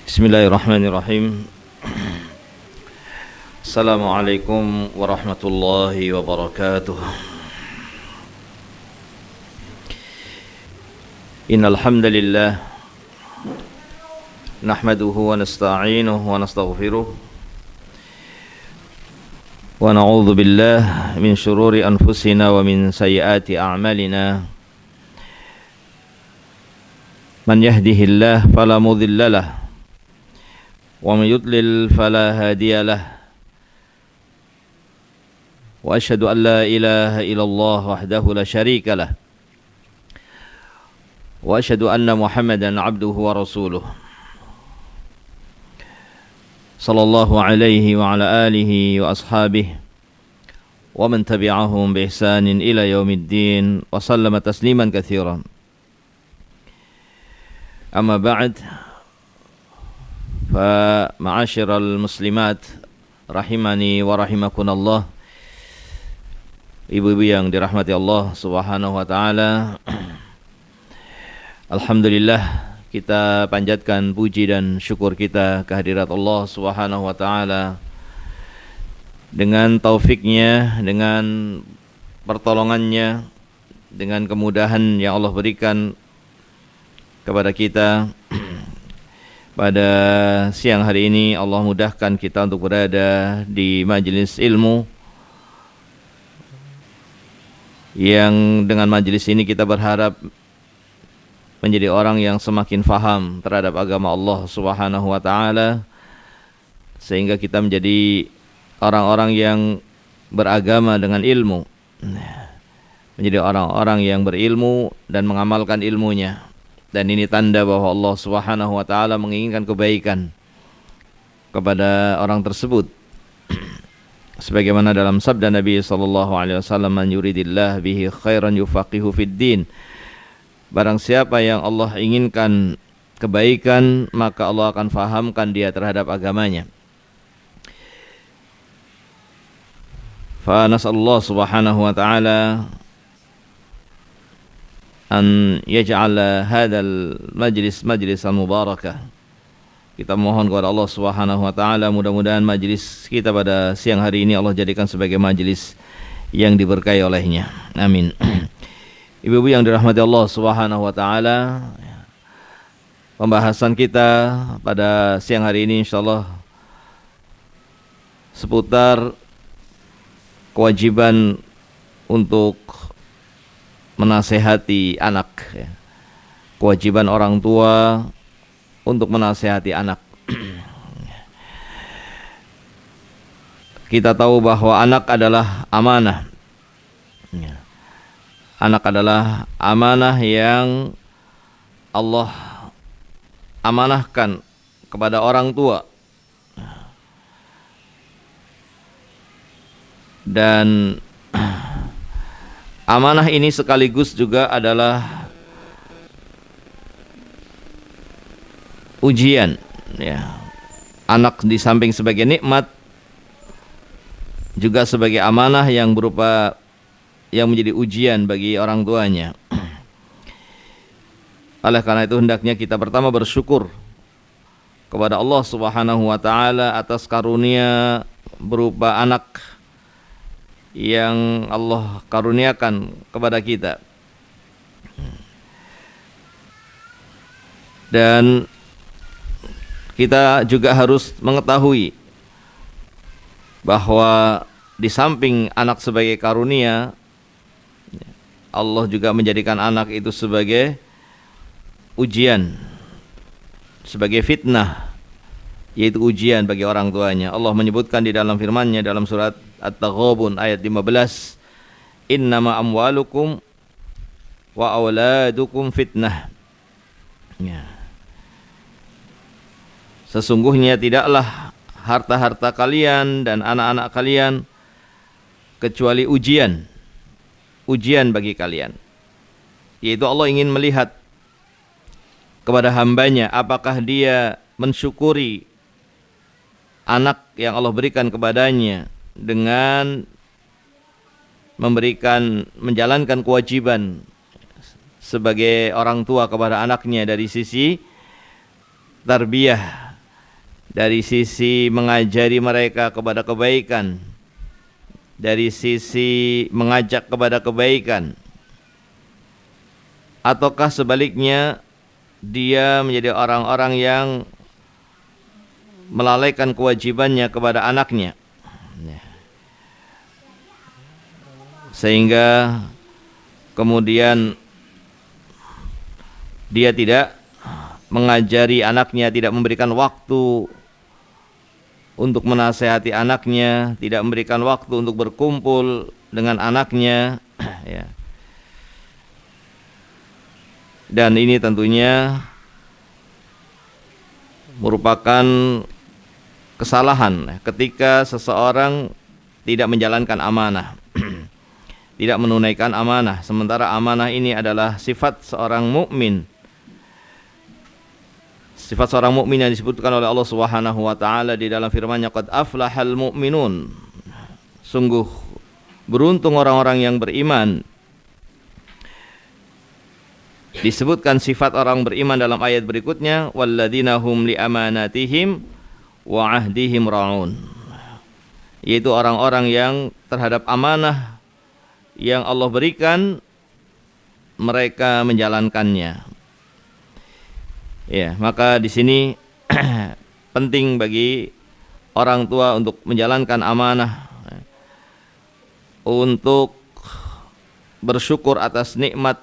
Bismillahirrahmanirrahim. Assalamualaikum warahmatullahi wabarakatuh. Innal hamdalillah nahmaduhu wa nasta'inuhu wa nastaghfiruh wa na'udzu billahi min shururi anfusina wa min sayyiati a'malina. Man yahdihillahu fala mudilla lahu wa man yudlil fala hadiya lahu. Wa asyhadu an la ilaha illallah wahdahu la syarika lah. Wa asyhadu anna Muhammadan abduhu wa rasuluh. Sallallahu alaihi wa ala alihi wa ashabihi wa man tabi'ahum bi ihsanin ila yaumiddin wa sallama tasliman katsiran. Amma ba'd, fa ma'asyiral muslimat rahimani wa rahimakunallah. Ibu-ibu yang dirahmati Allah Subhanahu wa taala, alhamdulillah kita panjatkan puji dan syukur kita kehadirat Allah Subhanahu wa taala. Dengan taufiknya, dengan pertolongannya, dengan kemudahan yang Allah berikan kepada kita, pada siang hari ini Allah mudahkan kita untuk berada di majelis ilmu, yang dengan majelis ini kita berharap menjadi orang yang semakin faham terhadap agama Allah Subhanahu wa taala, sehingga kita menjadi orang-orang yang beragama dengan ilmu, menjadi orang-orang yang berilmu dan mengamalkan ilmunya. Dan ini tanda bahwa Allah Subhanahu wa taala menginginkan kebaikan kepada orang tersebut. Sebagaimana dalam sabda Nabi sallallahu alaihi wasallam, man yuridillah bihi khairan yufaqihu fid din. Barang siapa yang Allah inginkan kebaikan, maka Allah akan fahamkan dia terhadap agamanya. Fa nas'alullah subhanahu wa ta'ala an yaj'ala hadzal majlisan mubarakah. Kita mohon kepada Allah Subhanahu wa taala, mudah-mudahan majlis kita pada siang hari ini Allah jadikan sebagai majlis yang diberkahi olehnya. Amin. Ibu-ibu yang dirahmati Allah Subhanahu wa taala, pembahasan kita pada siang hari ini insyaallah seputar kewajiban untuk menasehati anak, ya. Kewajiban orang tua untuk menasehati anak. Kita tahu bahwa anak adalah amanah. Anak adalah amanah yang Allah amanahkan kepada orang tua. Dan amanah ini sekaligus juga adalah ujian, ya. Anak di samping sebagai nikmat juga sebagai amanah yang berupa yang menjadi ujian bagi orang tuanya. Oleh karena itu hendaknya kita pertama bersyukur kepada Allah Subhanahu wa taala atas karunia berupa anak yang Allah karuniakan kepada kita. Dan kita juga harus mengetahui bahwa di samping anak sebagai karunia, Allah juga menjadikan anak itu sebagai ujian, sebagai fitnah, yaitu ujian bagi orang tuanya. Allah menyebutkan di dalam firman-Nya dalam surat At-Taghabun ayat 15, innama amwalukum wa auladukum fitnah. Ya. Sesungguhnya tidaklah harta-harta kalian dan anak-anak kalian kecuali ujian bagi kalian. Yaitu Allah ingin melihat kepada hambanya apakah dia mensyukuri anak yang Allah berikan kepadanya dengan menjalankan kewajiban sebagai orang tua kepada anaknya dari sisi tarbiyah, dari sisi mengajari mereka kepada kebaikan, dari sisi mengajak kepada kebaikan, ataukah sebaliknya dia menjadi orang-orang yang melalaikan kewajibannya kepada anaknya, sehingga kemudian dia tidak mengajari anaknya, tidak memberikan waktu untuk menasehati anaknya, tidak memberikan waktu untuk berkumpul dengan anaknya, ya. Dan ini tentunya merupakan kesalahan ketika seseorang tidak menjalankan amanah, tidak menunaikan amanah, sementara amanah ini adalah sifat seorang mukmin. Sifat seorang mukmin yang disebutkan oleh Allah Subhanahu wa taala di dalam firman-Nya, qad aflahal mu'minun. Sungguh beruntung orang-orang yang beriman. Disebutkan sifat orang beriman dalam ayat berikutnya, walladzina hum li amanatihim wa ahdihim ra'un. Yaitu orang-orang yang terhadap amanah yang Allah berikan mereka menjalankannya. Ya, maka di sini penting bagi orang tua untuk menjalankan amanah, untuk bersyukur atas nikmat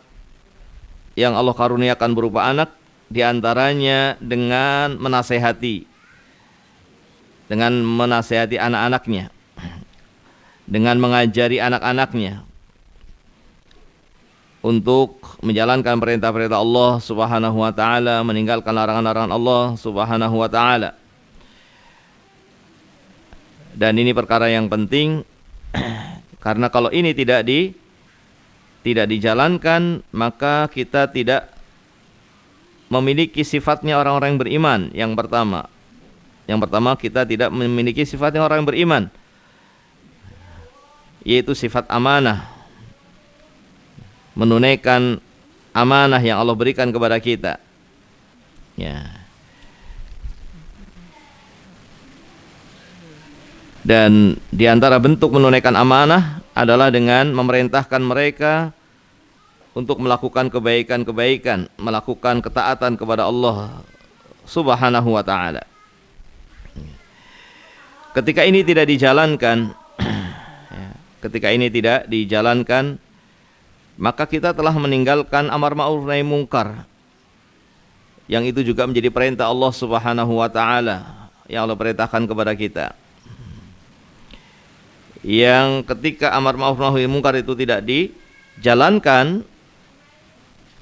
yang Allah karuniakan berupa anak, diantaranya dengan menasehati anak-anaknya, dengan mengajari anak-anaknya untuk menjalankan perintah-perintah Allah Subhanahu wa taala, meninggalkan larangan-larangan Allah Subhanahu wa taala. Dan ini perkara yang penting karena kalau ini tidak dijalankan, maka kita tidak memiliki sifatnya orang-orang yang beriman. Yang pertama kita tidak memiliki sifatnya orang yang beriman, yaitu sifat amanah, menunaikan amanah yang Allah berikan kepada kita. Ya. Dan di antara bentuk menunaikan amanah adalah dengan memerintahkan mereka untuk melakukan kebaikan-kebaikan, melakukan ketaatan kepada Allah Subhanahu wa taala. Ketika ini tidak dijalankan, maka kita telah meninggalkan amar ma'ruf nahi munkar, yang itu juga menjadi perintah Allah Subhanahu wa taala yang Allah perintahkan kepada kita. Yang ketika amar ma'ruf nahi munkar itu tidak dijalankan,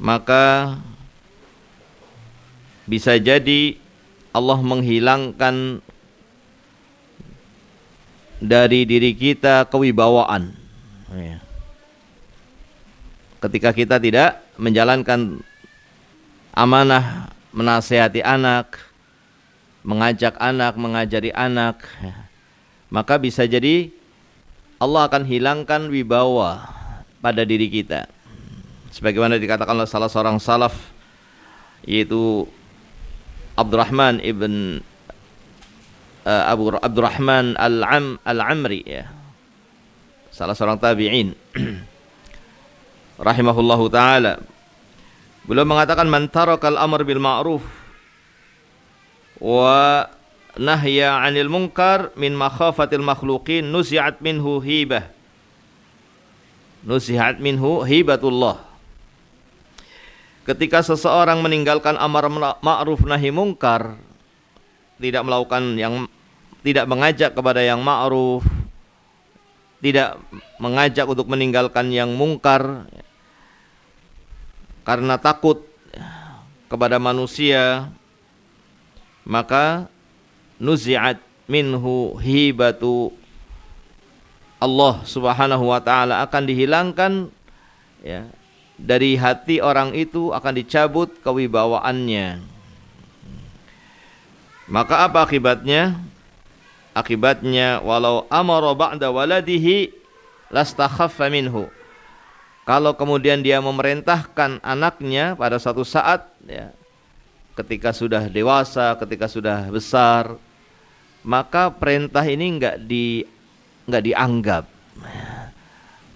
maka bisa jadi Allah menghilangkan dari diri kita kewibawaan. Ketika kita tidak menjalankan amanah, menasihati anak, mengajak anak, mengajari anak, maka bisa jadi Allah akan hilangkan wibawa pada diri kita. Sebagaimana dikatakan oleh salah seorang salaf, yaitu Abdurrahman ibn Abu Abdurrahman Al-Amri, ya, salah seorang tabi'in rahimahullahu ta'ala. Beliau mengatakan, man tarakal amr bil ma'ruf wa nahya 'anil munkar min makhafatil makhluqin nuzi'at minhu hibatullah. Ketika seseorang meninggalkan amar ma'ruf nahi munkar, tidak mengajak kepada yang ma'ruf, tidak mengajak untuk meninggalkan yang mungkar karena takut kepada manusia, maka nuzi'at minhu hibatu Allah Subhanahu wa ta'ala, akan dihilangkan, ya, dari hati orang itu, akan dicabut kewibawaannya. Maka apa akibatnya? Akibatnya walau amara ba'da waladihi lastakhaffa minhu. Kalau kemudian dia memerintahkan anaknya pada suatu saat, ya, ketika sudah dewasa, ketika sudah besar, maka perintah ini nggak dianggap.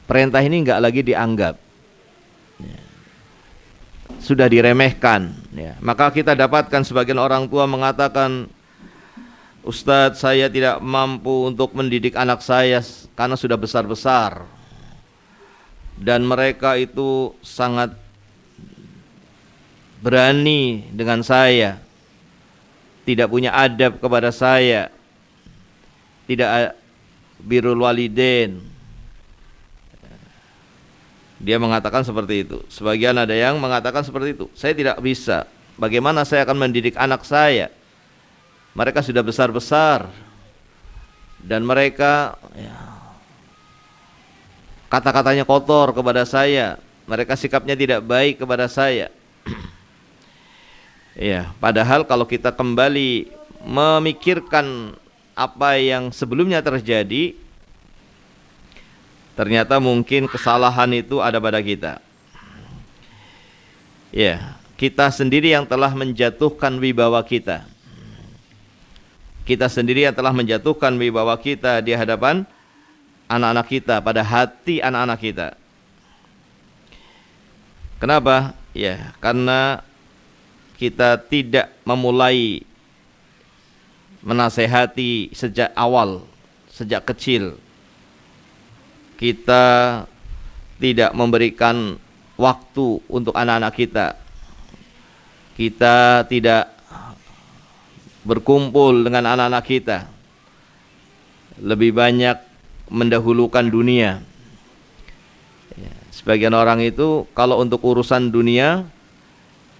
Perintah ini nggak lagi dianggap, sudah diremehkan. Maka kita dapatkan sebagian orang tua mengatakan, Ustadz, saya tidak mampu untuk mendidik anak saya karena sudah besar-besar, dan mereka itu sangat berani dengan saya, tidak punya adab kepada saya, tidak birrul walidain. Dia mengatakan seperti itu. Sebagian ada yang mengatakan seperti itu. Saya tidak bisa. Bagaimana saya akan mendidik anak saya? Mereka sudah besar-besar, dan mereka kata-katanya kotor kepada saya. Mereka sikapnya tidak baik kepada saya. Padahal kalau kita kembali memikirkan apa yang sebelumnya terjadi, ternyata mungkin kesalahan itu ada pada kita. Kita sendiri yang telah menjatuhkan wibawa kita. Kita sendiri yang telah menjatuhkan wibawa kita di hadapan anak-anak kita, pada hati anak-anak kita. Kenapa? Karena kita tidak memulai menasehati sejak awal, sejak kecil. Kita tidak memberikan waktu untuk anak-anak kita. Kita tidak berkumpul dengan anak-anak kita. Lebih banyak mendahulukan dunia. Sebagian orang itu kalau untuk urusan dunia,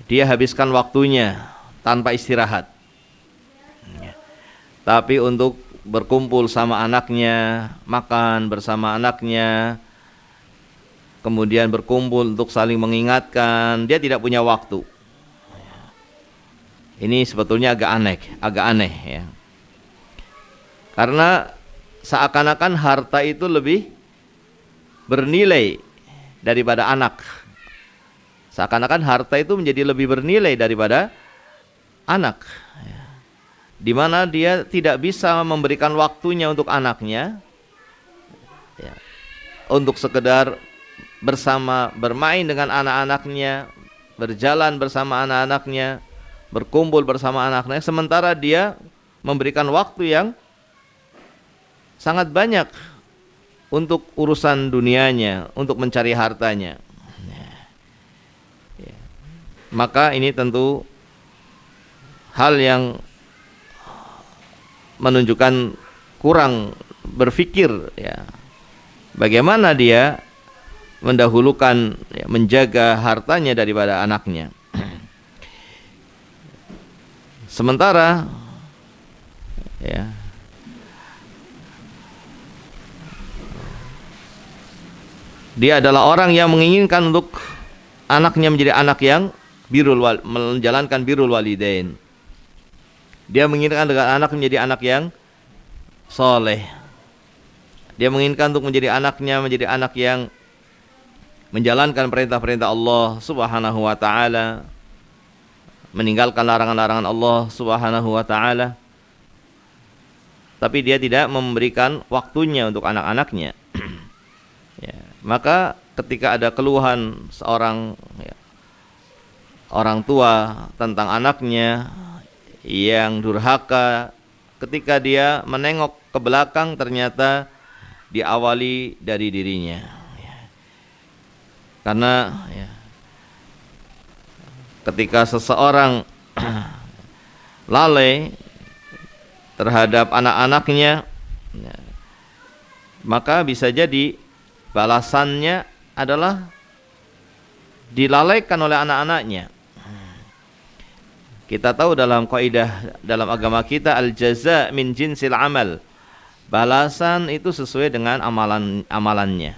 dia habiskan waktunya tanpa istirahat. Tapi untuk berkumpul sama anaknya, makan bersama anaknya, kemudian berkumpul untuk saling mengingatkan, dia tidak punya waktu. Ini sebetulnya agak aneh ya. Karena seakan-akan harta itu lebih bernilai daripada anak. Seakan-akan harta itu menjadi lebih bernilai daripada anak, di mana dia tidak bisa memberikan waktunya untuk anaknya, untuk sekedar bermain dengan anak-anaknya, berjalan bersama anak-anaknya, berkumpul bersama anak-anaknya, sementara dia memberikan waktu yang sangat banyak untuk urusan dunianya, untuk mencari hartanya. Maka ini tentu hal yang menunjukkan kurang berpikir bagaimana dia mendahulukan menjaga hartanya daripada anaknya. Sementara dia adalah orang yang menginginkan untuk anaknya menjadi anak yang menjalankan birrul walidain. Dia menginginkan dengan anak menjadi anak yang soleh. Dia menginginkan untuk menjadi anak yang menjalankan perintah-perintah Allah Subhanahu wa ta'ala, meninggalkan larangan-larangan Allah Subhanahu wa ta'ala. Tapi dia tidak memberikan waktunya untuk anak-anaknya. Maka ketika ada keluhan seorang orang tua tentang anaknya yang durhaka, ketika dia menengok ke belakang ternyata diawali dari dirinya. Karena ketika seseorang lalai terhadap anak-anaknya, maka bisa jadi balasannya adalah dilalaikan oleh anak-anaknya. Kita tahu dalam kaidah dalam agama kita, al-jaza min jinsil amal. Balasan itu sesuai dengan amalannya.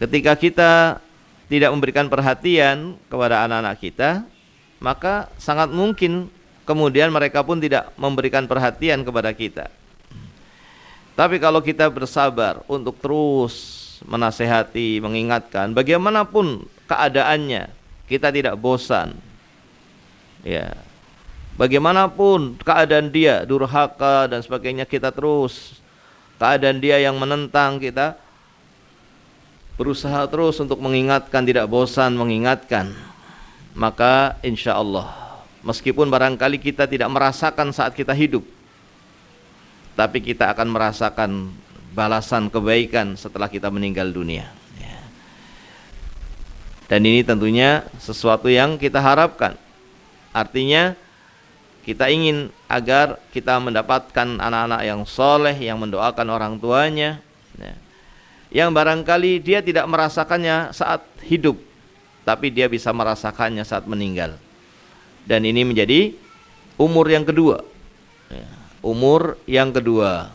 Ketika kita tidak memberikan perhatian kepada anak-anak kita, maka sangat mungkin kemudian mereka pun tidak memberikan perhatian kepada kita. Tapi kalau kita bersabar untuk terus menasehati, mengingatkan, bagaimanapun keadaannya, kita tidak bosan Bagaimanapun keadaan dia durhaka dan sebagainya, kita terus, keadaan dia yang menentang, kita berusaha terus untuk mengingatkan, tidak bosan mengingatkan. Maka insya Allah, meskipun barangkali kita tidak merasakan saat kita hidup, tapi kita akan merasakan balasan kebaikan setelah kita meninggal dunia. Dan ini tentunya sesuatu yang kita harapkan. Artinya kita ingin agar kita mendapatkan anak-anak yang soleh, yang mendoakan orang tuanya, yang barangkali dia tidak merasakannya saat hidup, tapi dia bisa merasakannya saat meninggal. Dan ini menjadi umur yang kedua. Umur yang kedua.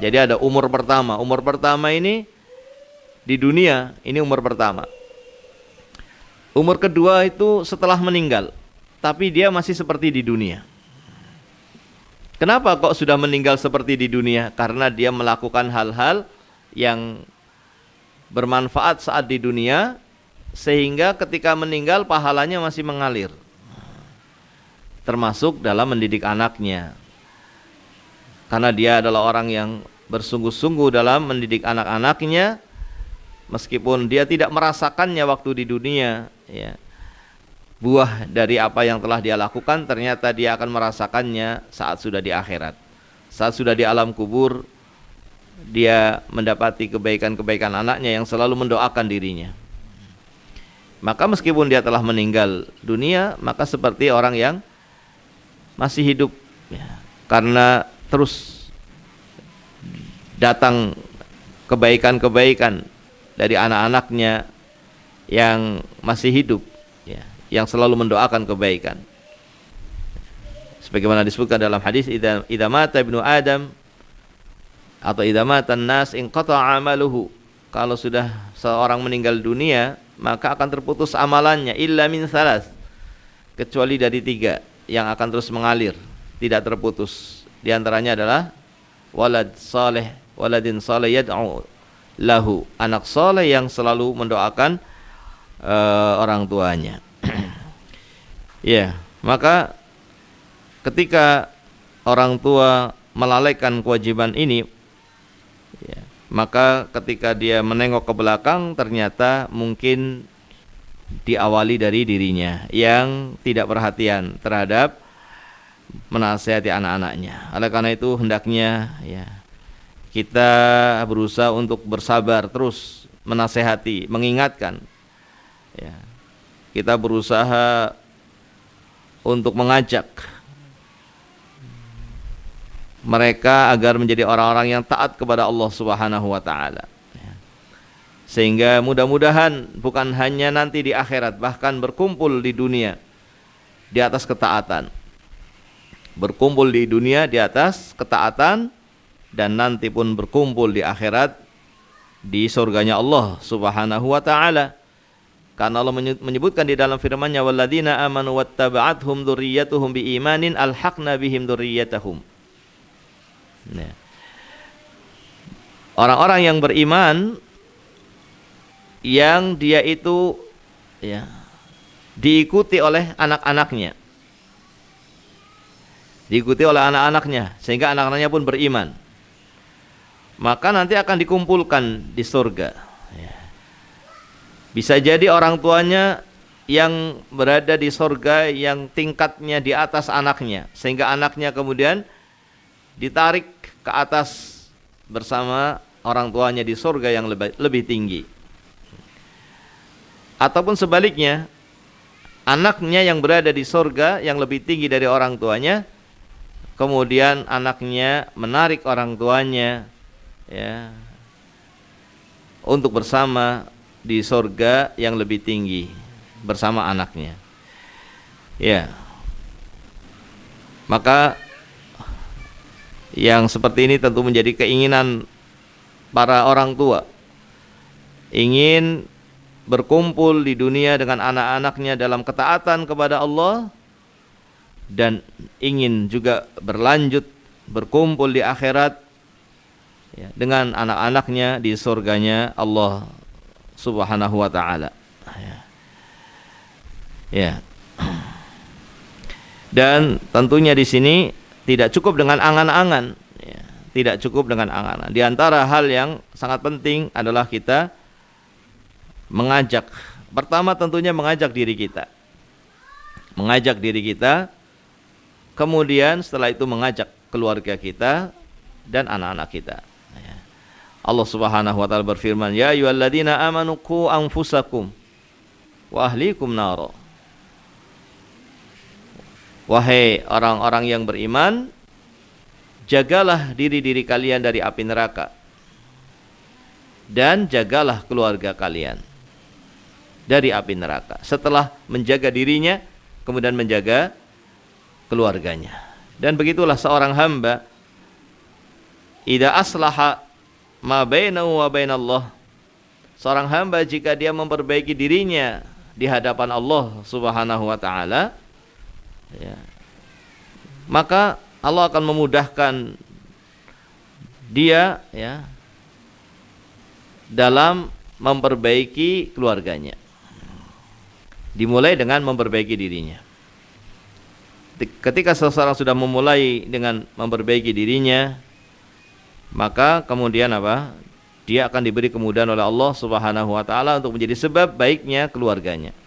Jadi ada umur pertama. Umur pertama ini di dunia, ini umur pertama. Umur kedua itu setelah meninggal, tapi dia masih seperti di dunia. Kenapa kok sudah meninggal seperti di dunia? Karena dia melakukan hal-hal yang bermanfaat saat di dunia, sehingga ketika meninggal pahalanya masih mengalir. Termasuk dalam mendidik anaknya. Karena dia adalah orang yang bersungguh-sungguh dalam mendidik anak-anaknya, meskipun dia tidak merasakannya waktu di dunia, ya. Buah dari apa yang telah dia lakukan ternyata dia akan merasakannya saat sudah di akhirat. Saat sudah di alam kubur, dia mendapati kebaikan-kebaikan anaknya yang selalu mendoakan dirinya. Maka meskipun dia telah meninggal dunia, maka seperti orang yang masih hidup, ya. Karena terus datang kebaikan-kebaikan dari anak-anaknya yang masih hidup, ya, yang selalu mendoakan kebaikan. Sebagaimana disebutkan dalam hadis, idza mata ibnu Adam atau idza mata an-nas inqata'a amaluhu. Kalau sudah seorang meninggal dunia, maka akan terputus amalannya illa min salas, kecuali dari 3 yang akan terus mengalir, tidak terputus. Di antaranya adalah waladin saleh yad'u lahu, anak saleh yang selalu mendoakan orang tuanya. Ya, maka ketika orang tua melalaikan kewajiban ini, ya, maka ketika dia menengok ke belakang, ternyata mungkin diawali dari dirinya yang tidak perhatian terhadap menasihati anak-anaknya. Oleh karena itu hendaknya, ya, kita berusaha untuk bersabar terus menasihati, mengingatkan, ya. Kita berusaha untuk mengajak mereka agar menjadi orang-orang yang taat kepada Allah Subhanahu wa taala. Sehingga mudah-mudahan bukan hanya nanti di akhirat, bahkan berkumpul di dunia di atas ketaatan. Berkumpul di dunia di atas ketaatan, dan nanti pun berkumpul di akhirat di surganya Allah Subhanahu wa taala. Karena Allah menyebutkan di dalam firman-Nya, walladzina amanu wattaba'athum dzurriyyatuhum biimanin alhaqna bihim dzurriyyatahum. Nah, orang-orang yang beriman yang dia itu, ya, diikuti oleh anak-anaknya. Diikuti oleh anak-anaknya sehingga anak-anaknya pun beriman. Maka nanti akan dikumpulkan di surga. Bisa jadi orang tuanya yang berada di surga yang tingkatnya di atas anaknya, sehingga anaknya kemudian ditarik ke atas bersama orang tuanya di surga yang lebih tinggi. Ataupun sebaliknya, anaknya yang berada di surga yang lebih tinggi dari orang tuanya, kemudian anaknya menarik orang tuanya, ya, untuk bersama di surga yang lebih tinggi bersama anaknya. Ya. Maka yang seperti ini tentu menjadi keinginan para orang tua. Ingin berkumpul di dunia dengan anak-anaknya dalam ketaatan kepada Allah, dan ingin juga berlanjut berkumpul di akhirat, ya, dengan anak-anaknya di surganya Allah Subhanahu wa ta'ala. Ya. Dan tentunya di sini tidak cukup dengan angan-angan, ya, tidak cukup dengan angan-angan. Di antara hal yang sangat penting adalah kita mengajak. Pertama tentunya mengajak diri kita. Mengajak diri kita, kemudian setelah itu mengajak keluarga kita dan anak-anak kita. Allah Subhanahu wa taala berfirman, "Ya ayyuhalladzina amanu qu anfusakum wa ahlikum nar." Wahai orang-orang yang beriman, jagalah diri-diri kalian dari api neraka dan jagalah keluarga kalian dari api neraka. Setelah menjaga dirinya, kemudian menjaga keluarganya. Dan begitulah seorang hamba, idza aslaha ma bainahu wa bainallah. Seorang hamba jika dia memperbaiki dirinya di hadapan Allah Subhanahu wa taala, ya, maka Allah akan memudahkan dia, ya, dalam memperbaiki keluarganya. Dimulai dengan memperbaiki dirinya. Ketika seseorang sudah memulai dengan memperbaiki dirinya, maka kemudian apa? Dia akan diberi kemudahan oleh Allah Subhanahu wa taala untuk menjadi sebab baiknya keluarganya.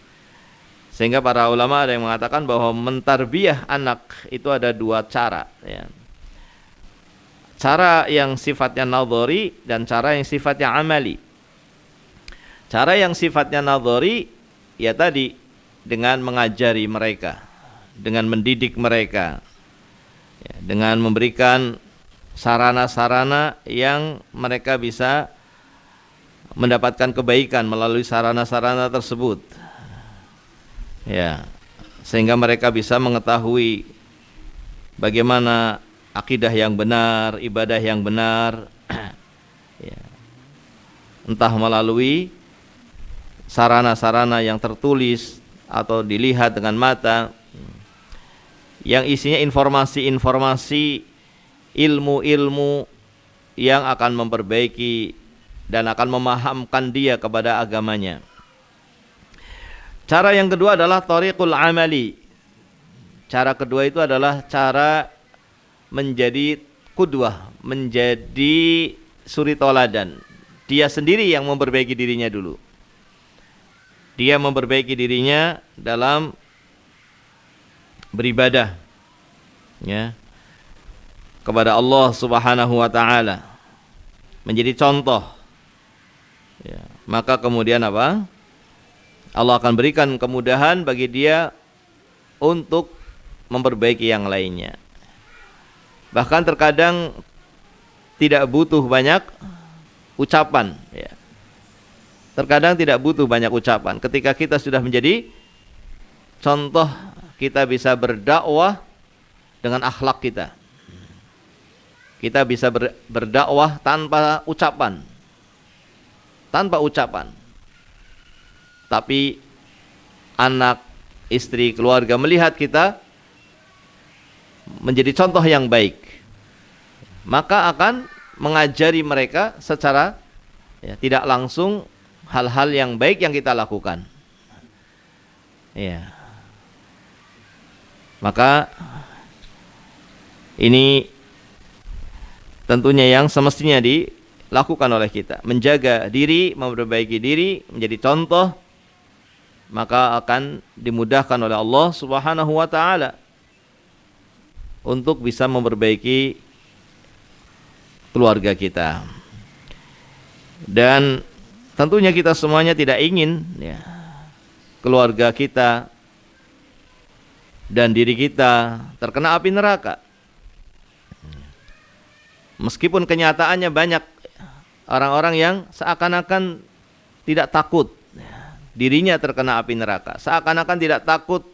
Sehingga para ulama ada yang mengatakan bahwa mentarbiyah anak itu ada dua cara, ya. Cara yang sifatnya nadhari dan cara yang sifatnya amali. Cara yang sifatnya nadhari, ya tadi, dengan mengajari mereka, dengan mendidik mereka, ya, dengan memberikan sarana-sarana yang mereka bisa mendapatkan kebaikan melalui sarana-sarana tersebut, ya, sehingga mereka bisa mengetahui bagaimana akidah yang benar, ibadah yang benar, ya, entah melalui sarana-sarana yang tertulis atau dilihat dengan mata, yang isinya informasi-informasi, ilmu-ilmu yang akan memperbaiki dan akan memahamkan dia kepada agamanya. Cara yang kedua adalah thariqul amali. Cara kedua itu adalah cara menjadi qudwah, menjadi suri toladan. Dia sendiri yang memperbaiki dirinya dulu. Dia memperbaiki dirinya dalam beribadah, ya, kepada Allah Subhanahu wa taala, menjadi contoh, ya. Maka kemudian apa? Allah akan berikan kemudahan bagi dia untuk memperbaiki yang lainnya. Bahkan terkadang tidak butuh banyak ucapan, ya. Terkadang tidak butuh banyak ucapan. Ketika kita sudah menjadi contoh, kita bisa berdakwah dengan akhlak kita. Kita bisa berdakwah tanpa ucapan. Tanpa ucapan. Tapi anak, istri, keluarga melihat kita menjadi contoh yang baik, maka akan mengajari mereka secara, ya, tidak langsung hal-hal yang baik yang kita lakukan, ya. Maka ini tentunya yang semestinya dilakukan oleh kita, menjaga diri, memperbaiki diri, menjadi contoh, maka akan dimudahkan oleh Allah Subhanahu wa taala untuk bisa memperbaiki keluarga kita. Dan tentunya kita semuanya tidak ingin, ya, keluarga kita dan diri kita terkena api neraka. Meskipun kenyataannya banyak orang-orang yang seakan-akan tidak takut dirinya terkena api neraka, seakan-akan tidak takut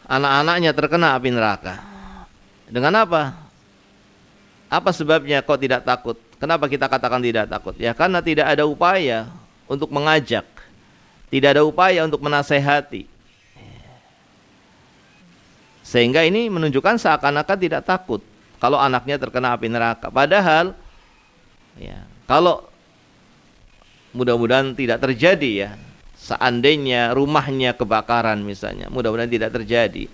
anak-anaknya terkena api neraka. Dengan apa? Apa sebabnya kok tidak takut? Kenapa kita katakan tidak takut? Ya karena tidak ada upaya untuk mengajak, tidak ada upaya untuk menasehati. Sehingga ini menunjukkan seakan-akan tidak takut kalau anaknya terkena api neraka. Padahal, ya, kalau mudah-mudahan tidak terjadi, ya, Seandainya rumahnya kebakaran misalnya, mudah-mudahan tidak terjadi.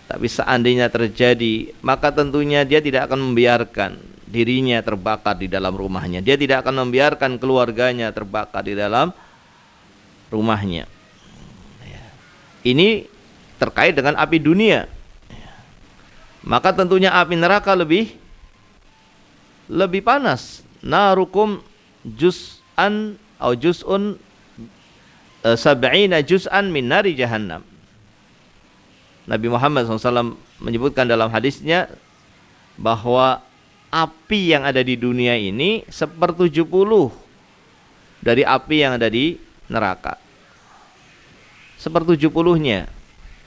Tapi seandainya terjadi, maka tentunya dia tidak akan membiarkan dirinya terbakar di dalam rumahnya. Dia tidak akan membiarkan keluarganya terbakar di dalam rumahnya. Ini terkait dengan api dunia. Maka tentunya api neraka lebih panas. Narukum juz'an atau juz'un sab'ina juz'an min nari jahannam. Nabi Muhammad SAW menyebutkan dalam hadisnya bahwa api yang ada di dunia ini 1/70 dari api yang ada di neraka. 1/70-nya,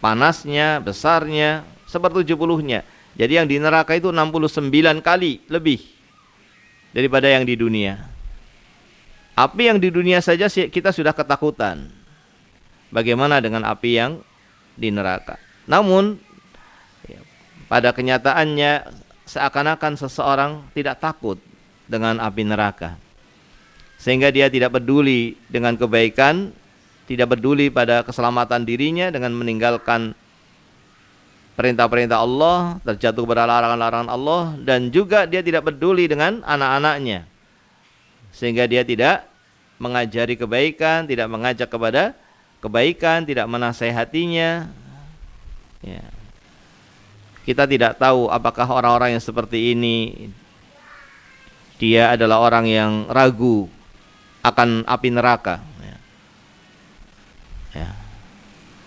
panasnya, besarnya, 1/70-nya. Jadi yang di neraka itu 69 kali lebih daripada yang di dunia. Api yang di dunia saja kita sudah ketakutan. Bagaimana dengan api yang di neraka? Namun pada kenyataannya seakan-akan seseorang tidak takut dengan api neraka, sehingga dia tidak peduli dengan kebaikan, tidak peduli pada keselamatan dirinya dengan meninggalkan perintah-perintah Allah, terjatuh pada larangan-larangan Allah, dan juga dia tidak peduli dengan anak-anaknya, sehingga dia tidak mengajari kebaikan, tidak mengajak kepada kebaikan, tidak menasehatinya. Ya. Kita tidak tahu apakah orang-orang yang seperti ini dia adalah orang yang ragu akan api neraka, ya.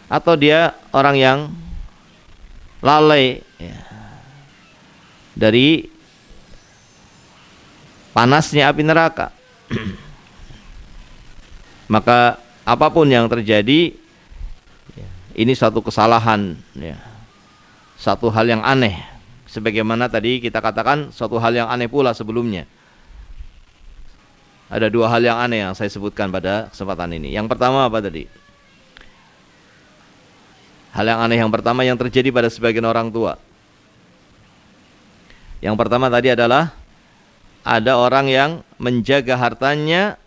Atau dia orang yang lalai, ya, dari panasnya api neraka. Maka apapun yang terjadi, ini satu kesalahan, ya, satu hal yang aneh. Sebagaimana tadi kita katakan, suatu hal yang aneh pula sebelumnya. Ada dua hal yang aneh yang saya sebutkan pada kesempatan ini. Yang pertama apa tadi? Hal yang aneh yang pertama yang terjadi pada sebagian orang tua. Yang pertama tadi adalah ada orang yang menjaga hartanya,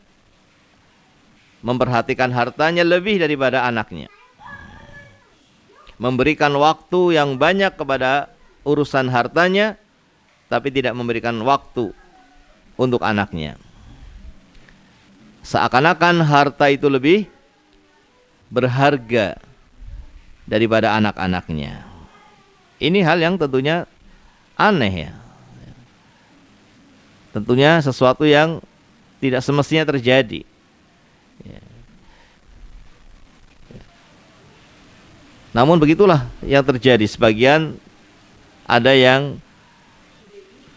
memperhatikan hartanya lebih daripada anaknya. Memberikan waktu yang banyak kepada urusan hartanya, tapi tidak memberikan waktu untuk anaknya. Seakan-akan harta itu lebih berharga daripada anak-anaknya. Ini hal yang tentunya aneh, ya. Tentunya sesuatu yang tidak semestinya terjadi. Namun begitulah yang terjadi. Sebagian ada yang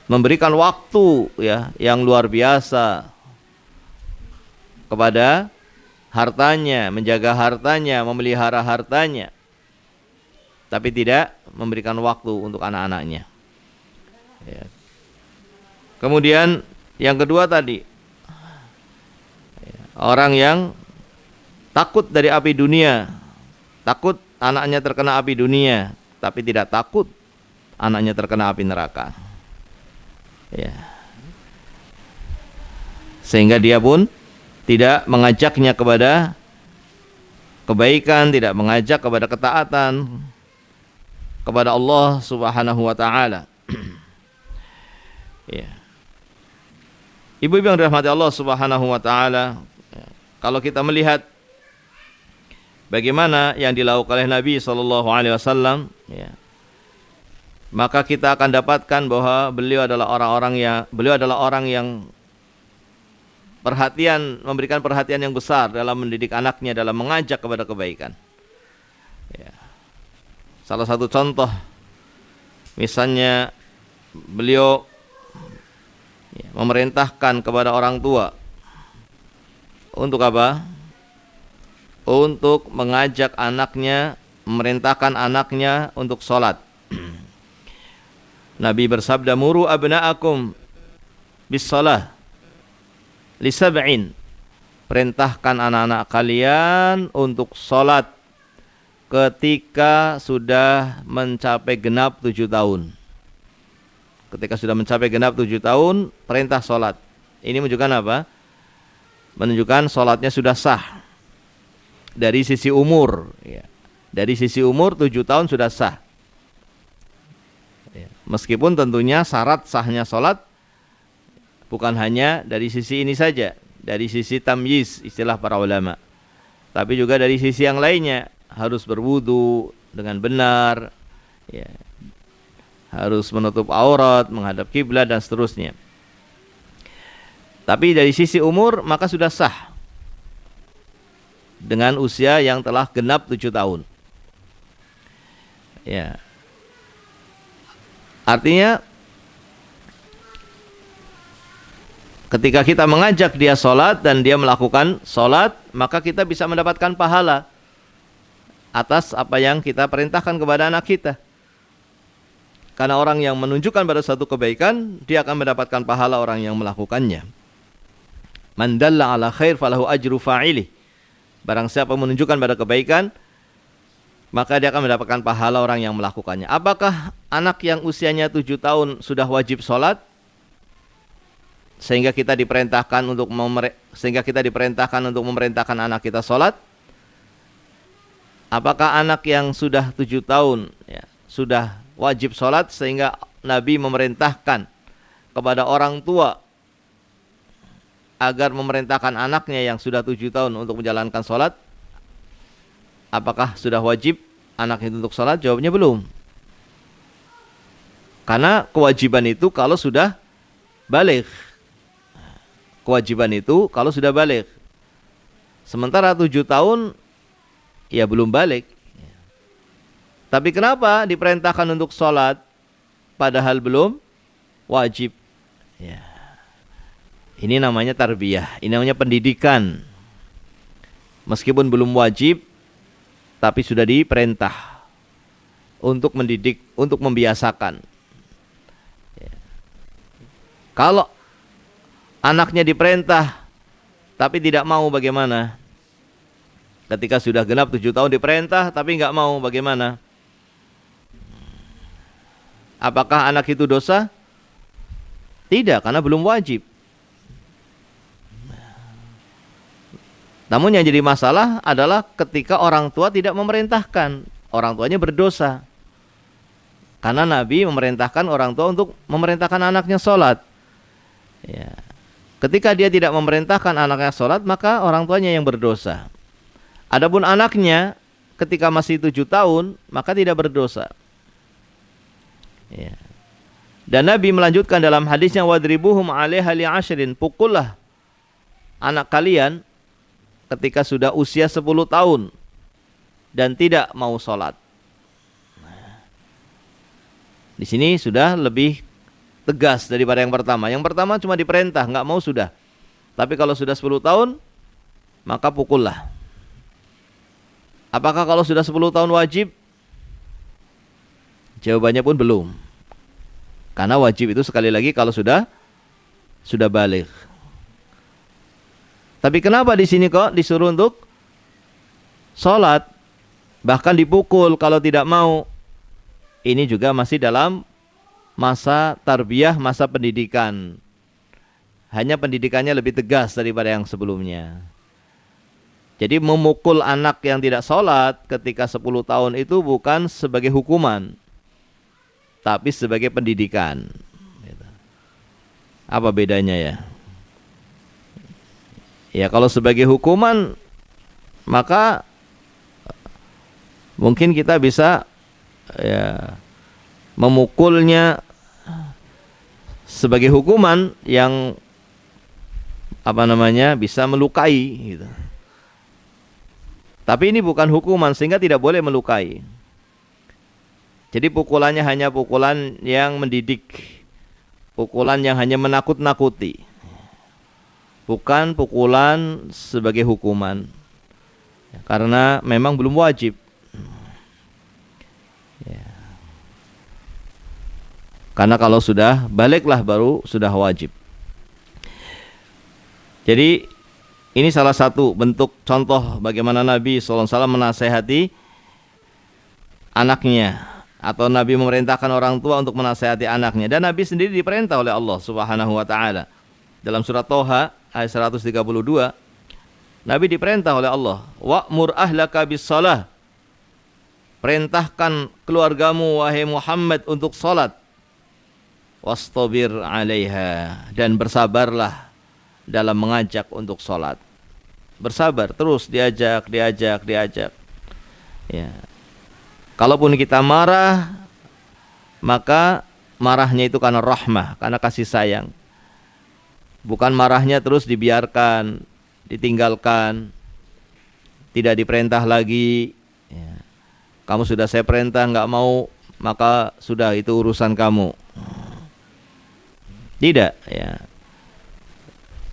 memberikan waktu, ya, yang luar biasa kepada hartanya, menjaga hartanya, memelihara hartanya, tapi tidak memberikan waktu untuk anak-anaknya. Ya. Kemudian yang kedua tadi, orang yang takut dari api dunia, takut anaknya terkena api dunia, tapi tidak takut anaknya terkena api neraka. Ya. Sehingga dia pun tidak mengajaknya kepada kebaikan, tidak mengajak kepada ketaatan kepada Allah Subhanahu wa taala. Ya. Ibu-ibu yang dirahmati Allah Subhanahu wa taala, kalau kita melihat bagaimana yang dilakukan oleh Nabi SAW, ya, maka kita akan dapatkan bahwa beliau adalah orang yang memberikan perhatian yang besar dalam mendidik anaknya, dalam mengajak kepada kebaikan. Ya. Salah satu contoh, misalnya beliau, ya, memerintahkan kepada orang tua untuk apa? Untuk mengajak anaknya, memerintahkan anaknya untuk sholat. Nabi bersabda, muru abna'akum bis-shalah li sab'in. Perintahkan anak-anak kalian untuk sholat ketika sudah mencapai genap 7 tahun. Ketika sudah mencapai genap 7 tahun, perintah sholat. Ini menunjukkan apa? Menunjukkan sholatnya sudah sah. dari sisi umur, ya. Dari sisi umur 7 tahun sudah sah. Ya. Meskipun tentunya syarat sahnya sholat bukan hanya dari sisi ini saja, dari sisi tamyiz istilah para ulama, tapi juga dari sisi yang lainnya, harus berwudu dengan benar, ya. Harus menutup aurat, menghadap kiblat dan seterusnya. Tapi dari sisi umur maka sudah sah dengan usia yang telah genap 7 tahun. Ya. Artinya ketika kita mengajak dia sholat dan dia melakukan sholat, maka kita bisa mendapatkan pahala atas apa yang kita perintahkan kepada anak kita. Karena orang yang menunjukkan pada satu kebaikan, dia akan mendapatkan pahala orang yang melakukannya. Man dalla ala khair falahu ajru fa'ilih. Barang siapa menunjukkan pada kebaikan, maka dia akan mendapatkan pahala orang yang melakukannya. Apakah anak yang usianya 7 tahun sudah wajib sholat? Sehingga kita diperintahkan untuk memerintahkan anak kita sholat? Apakah anak yang sudah 7 tahun ya, sudah wajib sholat sehingga Nabi memerintahkan kepada orang tua agar memerintahkan anaknya yang sudah 7 tahun untuk menjalankan sholat? Apakah sudah wajib anak itu untuk sholat? Jawabnya belum. Karena kewajiban itu kalau sudah baligh. Kewajiban itu kalau sudah baligh. Sementara 7 tahun ya belum baligh. Tapi kenapa diperintahkan untuk sholat padahal belum wajib? Ya. Ini namanya tarbiyah, ini namanya pendidikan. Meskipun belum wajib, tapi sudah diperintah untuk mendidik, untuk membiasakan. Ya. Kalau anaknya diperintah tapi tidak mau, bagaimana? Ketika sudah genap 7 tahun diperintah tapi nggak mau, bagaimana? Apakah anak itu dosa? Tidak, karena belum wajib. Namun yang jadi masalah adalah ketika orang tua tidak memerintahkan, orang tuanya berdosa. Karena Nabi memerintahkan orang tua untuk memerintahkan anaknya sholat. Ya. Ketika dia tidak memerintahkan anaknya sholat, maka orang tuanya yang berdosa. Adapun anaknya ketika masih 7 tahun, maka tidak berdosa. Ya. Dan Nabi melanjutkan dalam hadisnya, wadribuhum 'alaiha li'ashrin, pukullah anak kalian ketika sudah usia 10 tahun dan tidak mau sholat. Di sini sudah lebih tegas daripada yang pertama. Yang pertama cuma diperintah, nggak mau sudah. Tapi kalau sudah 10 tahun, maka pukullah. Apakah kalau sudah 10 tahun wajib? Jawabannya pun belum. Karena wajib itu sekali lagi kalau sudah baligh. Tapi kenapa di sini kok disuruh untuk sholat, bahkan dipukul kalau tidak mau? Ini juga masih dalam masa tarbiyah, masa pendidikan. Hanya pendidikannya lebih tegas daripada yang sebelumnya. Jadi memukul anak yang tidak sholat ketika 10 tahun itu bukan sebagai hukuman, tapi sebagai pendidikan. Apa bedanya ya? Ya kalau sebagai hukuman, maka mungkin kita bisa ya memukulnya sebagai hukuman yang bisa melukai gitu. Tapi ini bukan hukuman sehingga tidak boleh melukai. Jadi pukulannya hanya pukulan yang mendidik, pukulan yang hanya menakut-nakuti, bukan pukulan sebagai hukuman, karena memang belum wajib. Ya. Karena kalau sudah baliglah baru sudah wajib. Jadi ini salah satu bentuk contoh bagaimana Nabi SAW menasehati anaknya, atau Nabi memerintahkan orang tua untuk menasehati anaknya. Dan Nabi sendiri diperintah oleh Allah Subhanahu wa taala. Dalam surat Toha ayat 132, Nabi diperintah oleh Allah, wa'mur ahlaka bis-shalah. Perintahkan keluargamu wahai Muhammad untuk salat. Wastabir 'alaiha, dan bersabarlah dalam mengajak untuk salat. Bersabar, terus diajak. Ya. Kalaupun kita marah, maka marahnya itu karena rahmah, karena kasih sayang. Bukan marahnya terus dibiarkan, ditinggalkan, tidak diperintah lagi. Ya. Kamu sudah saya perintah nggak mau, maka sudah itu urusan kamu. Tidak, ya.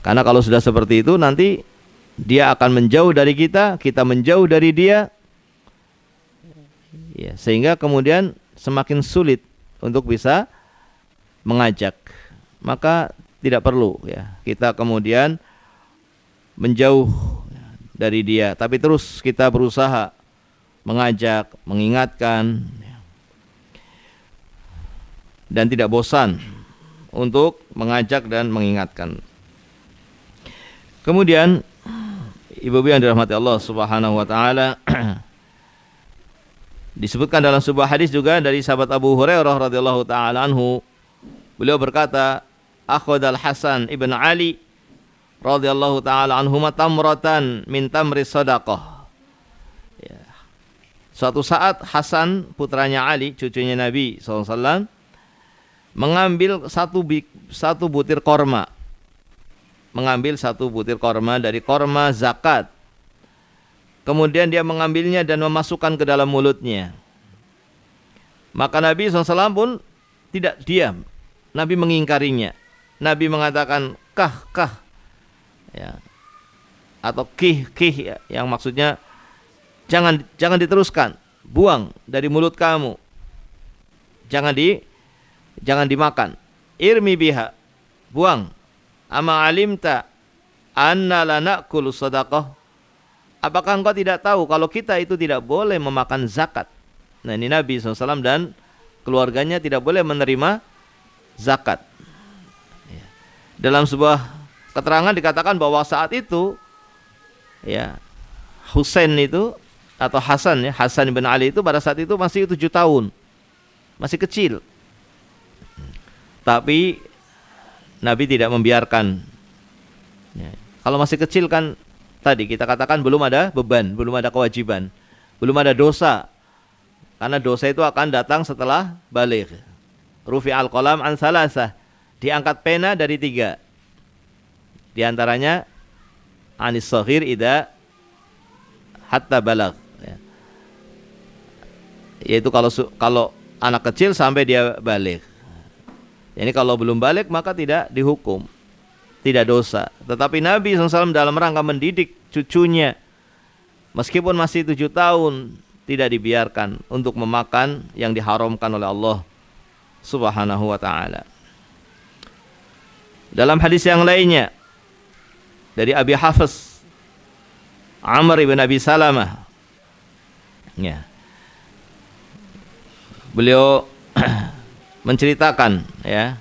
Karena kalau sudah seperti itu nanti dia akan menjauh dari kita, kita menjauh dari dia. Ya, sehingga kemudian semakin sulit untuk bisa mengajak. Maka tidak perlu ya kita kemudian menjauh dari dia, tapi terus kita berusaha mengajak, mengingatkan, dan tidak bosan untuk mengajak dan mengingatkan. Kemudian ibu-ibu yang dirahmati Allah Subhanahu wa taala, disebutkan dalam sebuah hadis juga dari sahabat Abu Hurairah radhiyallahu taala anhu, beliau berkata, akhadal Hasan ibn Ali radhiyallahu taala anhuma tamratan min tamri shadaqah. Ya. Suatu saat Hasan putranya Ali, cucunya Nabi SAW, mengambil satu butir korma. Mengambil satu butir korma dari korma zakat. Kemudian dia mengambilnya dan memasukkan ke dalam mulutnya. Maka Nabi SAW pun tidak diam. Nabi mengingkarinya. Nabi mengatakan kah, ya, atau kih, ya, yang maksudnya jangan diteruskan, buang dari mulut kamu, jangan dimakan. Irmi biha, buang. Ama alimta anna la na'kulu sadaqah. Apakah engkau tidak tahu kalau kita itu tidak boleh memakan zakat? Nah, ini Nabi SAW dan keluarganya tidak boleh menerima zakat. Dalam sebuah keterangan dikatakan bahwa saat itu, ya, Husain itu atau Hasan, ya, Hasan bin Ali itu pada saat itu masih 7 tahun, masih kecil. Tapi Nabi tidak membiarkan. Ya. Kalau masih kecil kan tadi kita katakan belum ada beban, belum ada kewajiban, belum ada dosa. Karena dosa itu akan datang setelah baligh. Rufi'al qalam an salasah, diangkat pena dari 3. Di antaranya anis shaghir idza hatta balagh. Ya. Yaitu kalau anak kecil sampai dia baligh. Jadi kalau belum balik maka tidak dihukum, tidak dosa. Tetapi Nabi SAW dalam rangka mendidik cucunya, meskipun masih 7 tahun, tidak dibiarkan untuk memakan yang diharamkan oleh Allah Subhanahu wa ta'ala. Dalam hadis yang lainnya dari Abi Hafiz Amr ibn Abi Salamah, ya, beliau menceritakan, ya,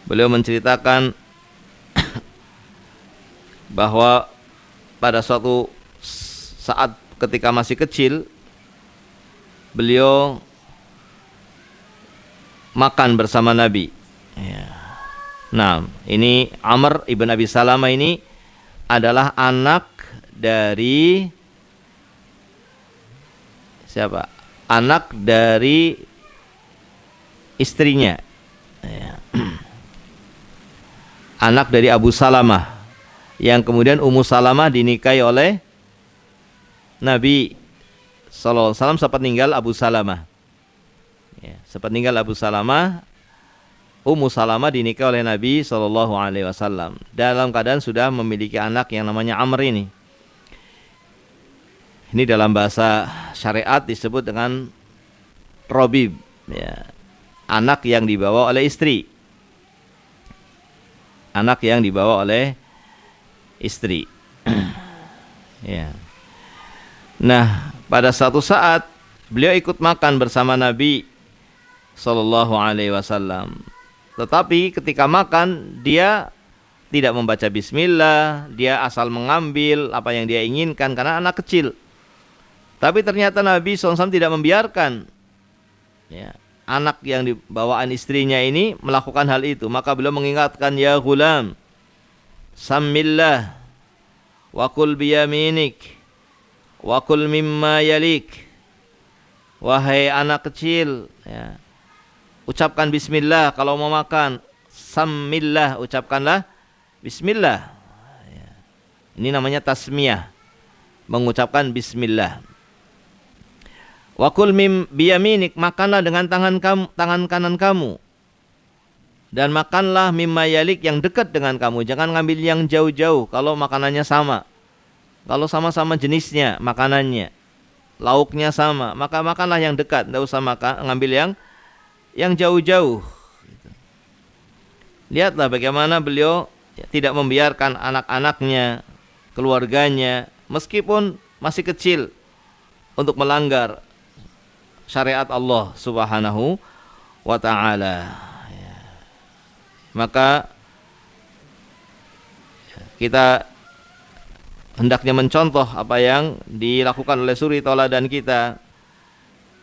beliau menceritakan bahwa pada suatu saat ketika masih kecil beliau makan bersama Nabi. Ya. Nah, ini Amr ibn Abi Salamah ini adalah anak dari siapa? Anak dari istrinya, ya. Anak dari Abu Salamah, yang kemudian Ummu Salamah dinikahi oleh Nabi SAW sempat tinggal Abu Salamah, ya, sempat tinggal Abu Salamah. Ummu Salamah dinikahi oleh Nabi SAW dalam keadaan sudah memiliki anak yang namanya Amr ini. Ini dalam bahasa syariat disebut dengan robib, ya, anak yang dibawa oleh istri. Anak yang dibawa oleh istri. Ya. Nah, pada suatu saat beliau ikut makan bersama Nabi SAW. Tetapi ketika makan dia tidak membaca bismillah, dia asal mengambil apa yang dia inginkan karena anak kecil. Tapi ternyata Nabi SAW tidak membiarkan ya, anak yang dibawaan istrinya ini melakukan hal itu. Maka beliau mengingatkan, ya ghulam, sammillah, wa kul biyaminik, wa kul mimma yalik. Wahai anak kecil, ya, ucapkan bismillah kalau mau makan. Sammillah, ucapkanlah bismillah. Ya. Ini namanya tasmiyah, mengucapkan bismillah. Wa kul biyaminik, makanlah dengan tangan kanan kamu. Dan makanlah mimma yalik, yang dekat dengan kamu. Jangan ngambil yang jauh-jauh kalau makanannya sama. Kalau sama-sama jenisnya makanannya, lauknya sama, maka makanlah yang dekat. Tidak usah ngambil yang jauh-jauh. Lihatlah bagaimana beliau tidak membiarkan anak-anaknya, keluarganya, meskipun masih kecil, untuk melanggar syariat Allah Subhanahu wa ta'ala. Maka kita hendaknya mencontoh apa yang dilakukan oleh suri tauladan kita,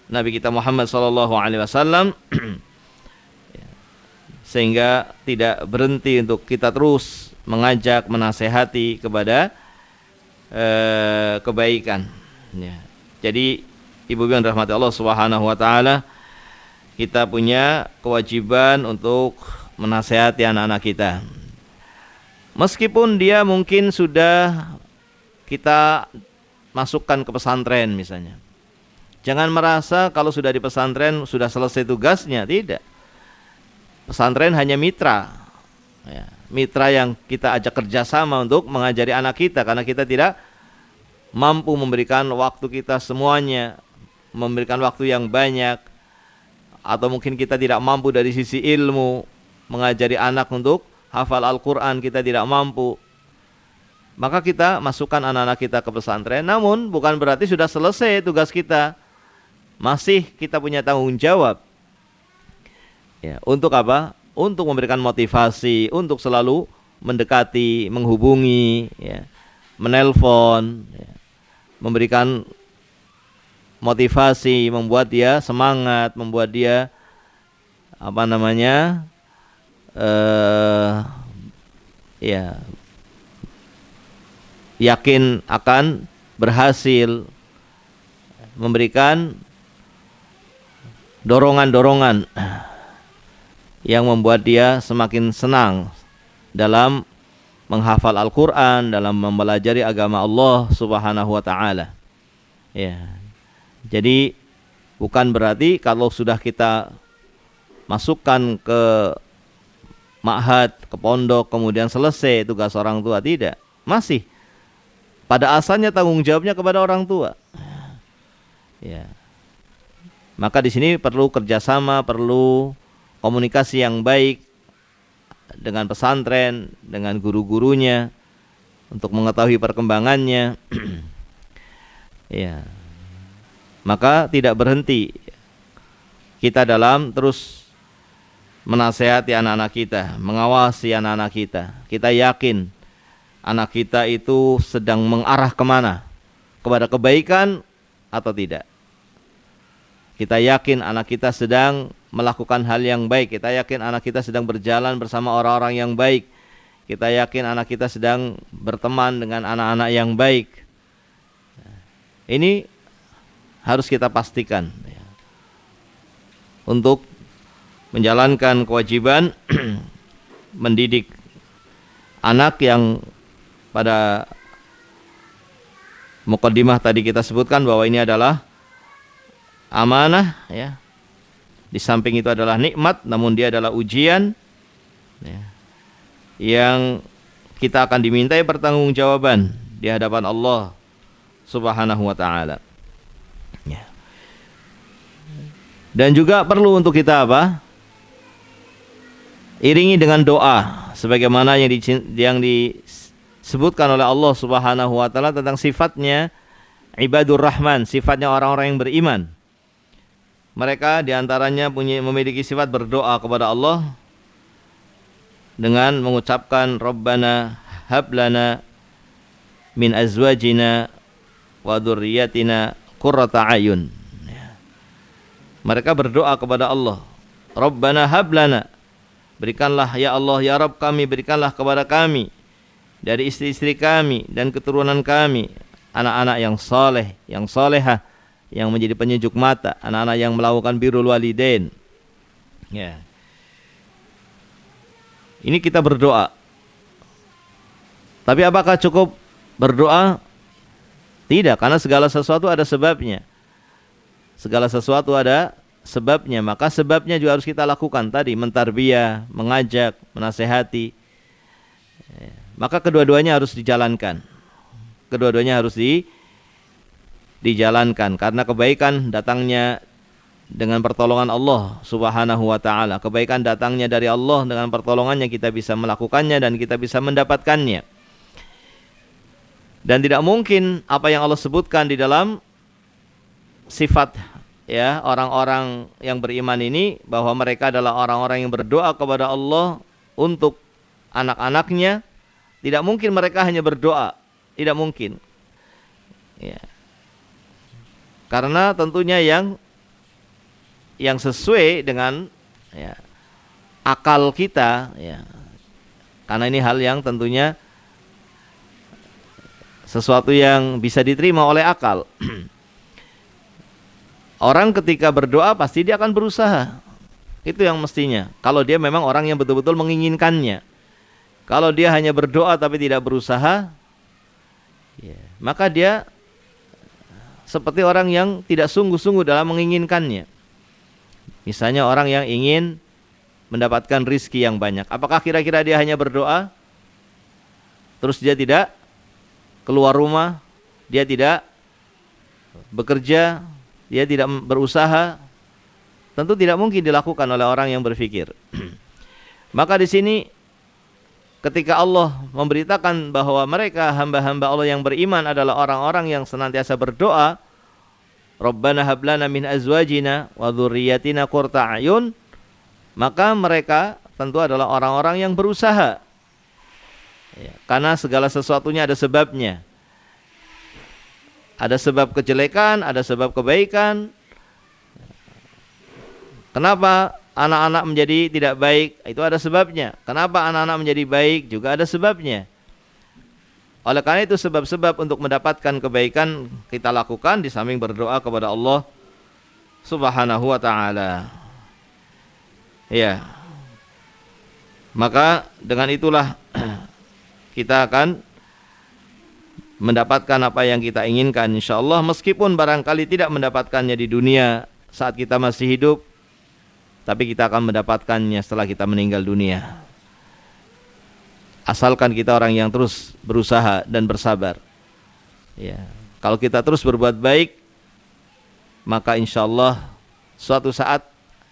Nabi kita Muhammad SAW, sehingga tidak berhenti untuk kita terus mengajak, menasehati kepada kebaikan. Ya. Jadi ibu yang dirahmati Allah Subhanahu wa ta'ala, kita punya kewajiban untuk menasehati anak-anak kita. Meskipun dia mungkin sudah kita masukkan ke pesantren misalnya. Jangan merasa kalau sudah di pesantren sudah selesai tugasnya, tidak. Pesantren hanya mitra. Ya, mitra yang kita ajak kerjasama untuk mengajari anak kita, karena kita tidak mampu memberikan waktu kita semuanya, memberikan waktu yang banyak, atau mungkin kita tidak mampu dari sisi ilmu mengajari anak untuk hafal Al-Quran, kita tidak mampu. Maka kita masukkan anak-anak kita ke pesantren. Namun bukan berarti sudah selesai tugas kita. Masih kita punya tanggung jawab. Ya, untuk apa? Untuk memberikan motivasi, untuk selalu mendekati, menghubungi, ya, menelpon, ya, memberikan motivasi, membuat dia semangat, membuat dia ya, yakin akan berhasil, memberikan dorongan-dorongan yang membuat dia semakin senang dalam menghafal Al-Quran, dalam mempelajari agama Allah Subhanahu wa ta'ala. Ya. Jadi bukan berarti kalau sudah kita masukkan ke ma'had, ke pondok, kemudian selesai tugas orang tua, tidak. Masih pada asalnya tanggung jawabnya kepada orang tua. Ya. Maka di sini perlu kerjasama, perlu komunikasi yang baik dengan pesantren, dengan guru-gurunya untuk mengetahui perkembangannya. Ya. Maka tidak berhenti kita dalam terus menasehati anak-anak kita, mengawasi anak-anak kita. Kita yakin anak kita itu sedang mengarah kemana? Kepada kebaikan atau tidak? Kita yakin anak kita sedang melakukan hal yang baik. Kita yakin anak kita sedang berjalan bersama orang-orang yang baik. Kita yakin anak kita sedang berteman dengan anak-anak yang baik. Ini harus kita pastikan untuk menjalankan kewajiban mendidik anak yang pada muqaddimah tadi kita sebutkan bahwa ini adalah amanah, ya. Di samping itu adalah nikmat, namun dia adalah ujian, ya, yang kita akan dimintai pertanggungjawaban di hadapan Allah Subhanahu wa ta'ala. Ya. Dan juga perlu untuk kita apa? Iringi dengan doa, sebagaimana yang disebutkan oleh Allah Subhanahu wa ta'ala tentang sifatnya ibadur rahman, sifatnya orang-orang yang beriman. Mereka diantaranya memiliki sifat berdoa kepada Allah dengan mengucapkan Rabbana hablana min azwajina wa dzurriyyatina qurrata ayun. Mereka berdoa kepada Allah, Rabbana hablana, berikanlah ya Allah ya Rabb kami, berikanlah kepada kami dari istri-istri kami dan keturunan kami anak-anak yang saleh, yang salehah, yang menjadi penyejuk mata, anak-anak yang melakukan birrul walidain. Ya. Ini kita berdoa. Tapi apakah cukup berdoa? Tidak, karena segala sesuatu ada sebabnya. Segala sesuatu ada sebabnya, maka sebabnya juga harus kita lakukan tadi, mentarbiyah, mengajak, menasehati. Maka kedua-duanya harus dijalankan. Kedua-duanya harus dijalankan karena kebaikan datangnya dengan pertolongan Allah Subhanahu wa taala. Kebaikan datangnya dari Allah, dengan pertolongannya kita bisa melakukannya dan kita bisa mendapatkannya. Dan tidak mungkin apa yang Allah sebutkan di dalam sifat ya orang-orang yang beriman ini, bahwa mereka adalah orang-orang yang berdoa kepada Allah untuk anak-anaknya. Tidak mungkin mereka hanya berdoa, tidak mungkin. Ya. Karena tentunya yang sesuai dengan ya, akal kita, ya. Karena ini hal yang tentunya sesuatu yang bisa diterima oleh akal. Orang ketika berdoa pasti dia akan berusaha. Itu yang mestinya. Kalau dia memang orang yang betul-betul menginginkannya. Kalau dia hanya berdoa tapi tidak berusaha, ya, maka dia seperti orang yang tidak sungguh-sungguh dalam menginginkannya. Misalnya orang yang ingin mendapatkan rizki yang banyak. Apakah kira-kira dia hanya berdoa, terus dia tidak keluar rumah, dia tidak bekerja, dia tidak berusaha? Tentu tidak mungkin dilakukan oleh orang yang berpikir. Maka di sini ketika Allah memberitakan bahwa mereka hamba-hamba Allah yang beriman adalah orang-orang yang senantiasa berdoa, Rabbana hablana min azwajina wa dzurriyyatina qurrata a'yun, maka mereka tentu adalah orang-orang yang berusaha. Ya, karena segala sesuatunya ada sebabnya. Ada sebab kejelekan, ada sebab kebaikan. Kenapa anak-anak menjadi tidak baik? Itu ada sebabnya. Kenapa anak-anak menjadi baik? Juga ada sebabnya. Oleh karena itu sebab-sebab untuk mendapatkan kebaikan kita lakukan di samping berdoa kepada Allah Subhanahu wa taala. Ya. Maka dengan itulah kita akan mendapatkan apa yang kita inginkan insyaallah, meskipun barangkali tidak mendapatkannya di dunia saat kita masih hidup, tapi kita akan mendapatkannya setelah kita meninggal dunia. Asalkan kita orang yang terus berusaha dan bersabar. Ya. Kalau kita terus berbuat baik, maka insyaallah suatu saat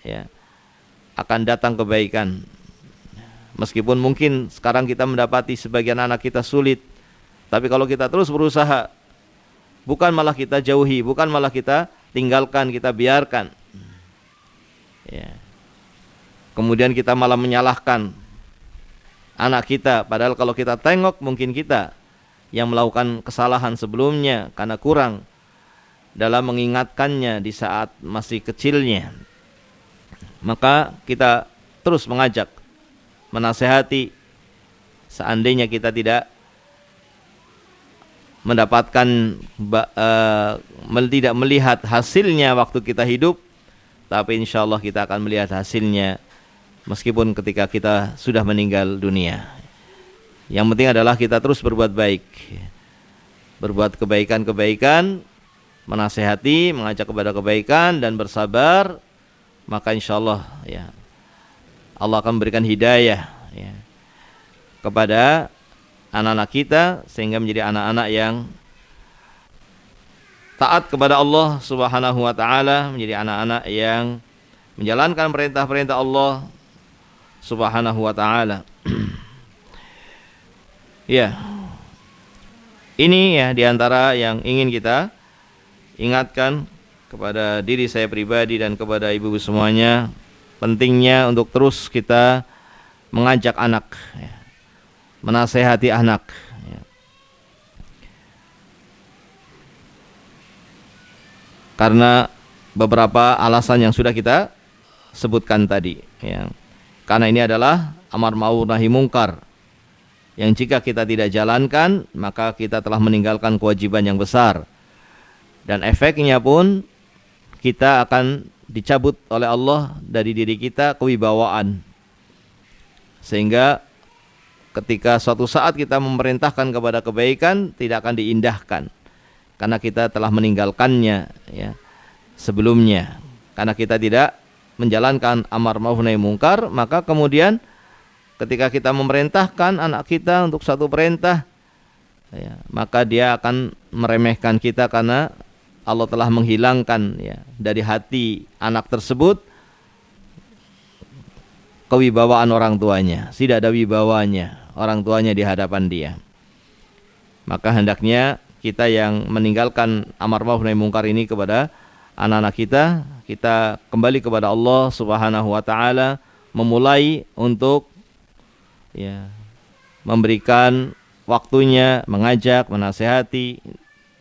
ya akan datang kebaikan. Meskipun mungkin sekarang kita mendapati sebagian anak kita sulit, tapi kalau kita terus berusaha, bukan malah kita jauhi, bukan malah kita tinggalkan, kita biarkan. Ya. Kemudian kita malah menyalahkan anak kita, padahal kalau kita tengok mungkin kita yang melakukan kesalahan sebelumnya karena kurang dalam mengingatkannya di saat masih kecilnya. Maka kita terus mengajak, menasehati. Seandainya kita tidak mendapatkan tidak melihat hasilnya waktu kita hidup, tapi insyaallah kita akan melihat hasilnya meskipun ketika kita sudah meninggal dunia. Yang penting adalah kita terus berbuat baik, berbuat kebaikan-kebaikan, menasehati, mengajak kepada kebaikan dan bersabar. Maka insyaallah ya Allah akan memberikan hidayah ya kepada anak-anak kita sehingga menjadi anak-anak yang taat kepada Allah Subhanahu wa taala, menjadi anak-anak yang menjalankan perintah-perintah Allah Subhanahu wa taala. Ya. Ini ya diantara yang ingin kita ingatkan kepada diri saya pribadi dan kepada ibu-ibu semuanya, pentingnya untuk terus kita mengajak anak, ya, menasehati anak, ya. Karena beberapa alasan yang sudah kita sebutkan tadi, ya. Karena ini adalah amar ma'ruf nahi mungkar yang jika kita tidak jalankan, maka kita telah meninggalkan kewajiban yang besar. Dan efeknya pun kita akan dicabut oleh Allah dari diri kita kewibawaan. Sehingga ketika suatu saat kita memerintahkan kepada kebaikan, tidak akan diindahkan. Karena kita telah meninggalkannya, ya, sebelumnya. Karena kita tidak menjalankan amar ma'ruf nahi mungkar, maka kemudian ketika kita memerintahkan anak kita untuk satu perintah, ya, maka dia akan meremehkan kita karena Allah telah menghilangkan, ya, dari hati anak tersebut kewibawaan orang tuanya. Tidak ada wibawanya orang tuanya di hadapan dia. Maka hendaknya kita yang meninggalkan amar ma'ruf nahi mungkar ini kepada anak-anak kita, kita kembali kepada Allah Subhanahu wa taala, memulai untuk, ya, memberikan waktunya, mengajak, menasehati,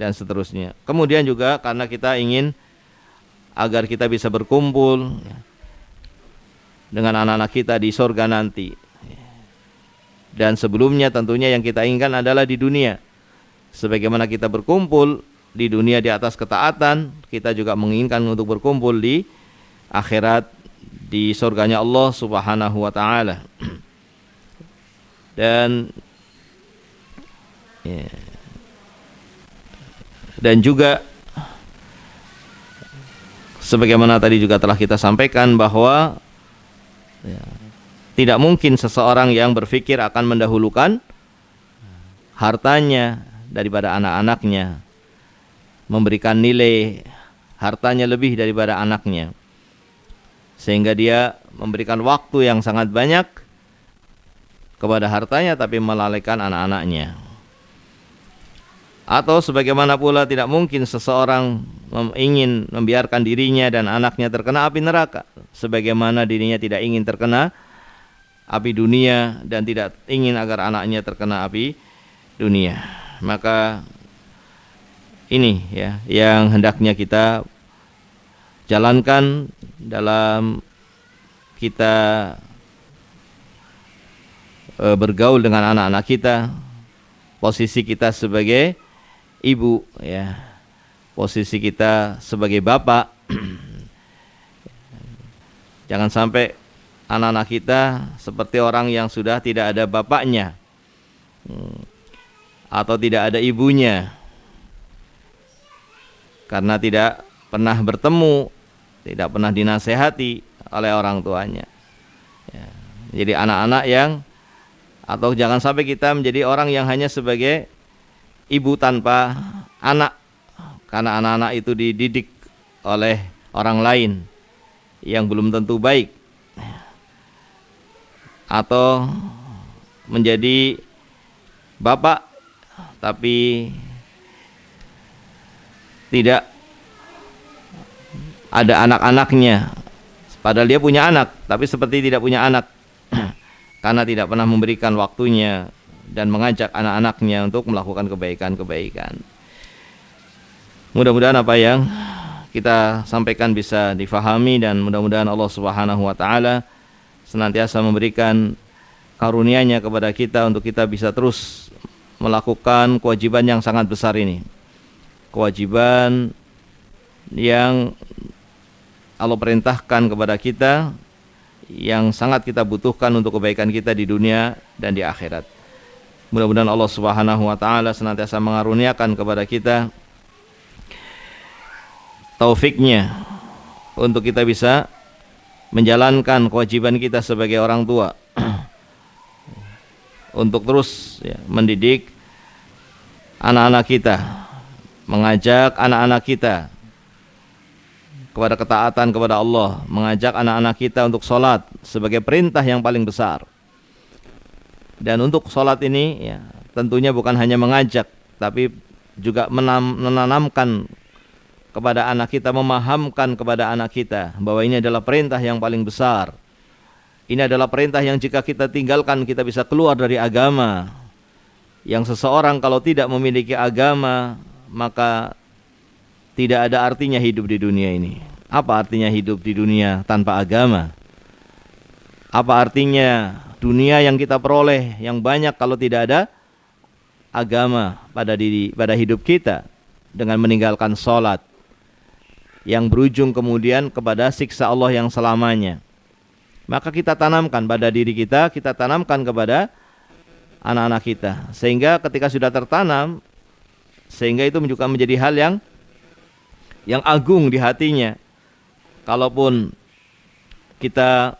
dan seterusnya. Kemudian juga karena kita ingin agar kita bisa berkumpul, ya, dengan anak-anak kita di surga nanti. Dan sebelumnya tentunya yang kita inginkan adalah di dunia. Sebagaimana kita berkumpul di dunia di atas ketaatan, kita juga menginginkan untuk berkumpul di akhirat di surganya Allah Subhanahu wa taala. Dan, ya, dan juga sebagaimana tadi juga telah kita sampaikan bahwa, ya, tidak mungkin seseorang yang berpikir akan mendahulukan hartanya daripada anak-anaknya, memberikan nilai hartanya lebih daripada anaknya, sehingga dia memberikan waktu yang sangat banyak kepada hartanya tapi melalaikan anak-anaknya. Atau sebagaimana pula tidak mungkin seseorang ingin membiarkan dirinya dan anaknya terkena api neraka, sebagaimana dirinya tidak ingin terkena api dunia dan tidak ingin agar anaknya terkena api dunia. Maka ini, ya, yang hendaknya kita jalankan dalam kita bergaul dengan anak-anak kita. Posisi kita sebagai ibu, ya, posisi kita sebagai bapak. Jangan sampai anak-anak kita seperti orang yang sudah tidak ada bapaknya atau tidak ada ibunya, karena tidak pernah bertemu, tidak pernah dinasehati oleh orang tuanya, ya. Jadi anak-anak yang, atau jangan sampai kita menjadi orang yang hanya sebagai ibu tanpa anak, karena anak-anak itu dididik oleh orang lain yang belum tentu baik, atau menjadi bapak tapi tidak ada anak-anaknya, padahal dia punya anak tapi seperti tidak punya anak karena tidak pernah memberikan waktunya dan mengajak anak-anaknya untuk melakukan kebaikan-kebaikan. Mudah-mudahan apa yang kita sampaikan bisa difahami, dan mudah-mudahan Allah Subhanahu wa taala senantiasa memberikan karunia-Nya kepada kita untuk kita bisa terus melakukan kewajiban yang sangat besar ini. Kewajiban yang Allah perintahkan kepada kita, yang sangat kita butuhkan untuk kebaikan kita di dunia dan di akhirat. Mudah-mudahan Allah Subhanahu wa taala senantiasa mengaruniakan kepada kita taufiknya untuk kita bisa menjalankan kewajiban kita sebagai orang tua untuk terus, ya, mendidik anak-anak kita, mengajak anak-anak kita kepada ketaatan kepada Allah, mengajak anak-anak kita untuk sholat sebagai perintah yang paling besar. Dan untuk sholat ini, ya, tentunya bukan hanya mengajak, tapi juga menanamkan kepada anak kita, memahamkan kepada anak kita bahwa ini adalah perintah yang paling besar. Ini adalah perintah yang jika kita tinggalkan kita bisa keluar dari agama. Yang seseorang kalau tidak memiliki agama maka tidak ada artinya hidup di dunia ini. Apa artinya hidup di dunia tanpa agama? Apa artinya dunia yang kita peroleh yang banyak kalau tidak ada agama pada hidup kita, dengan meninggalkan sholat yang berujung kemudian kepada siksa Allah yang selamanya. Maka kita tanamkan pada diri kita, kita tanamkan kepada anak-anak kita, sehingga ketika sudah tertanam, sehingga itu juga menjadi hal yang agung di hatinya. Kalaupun kita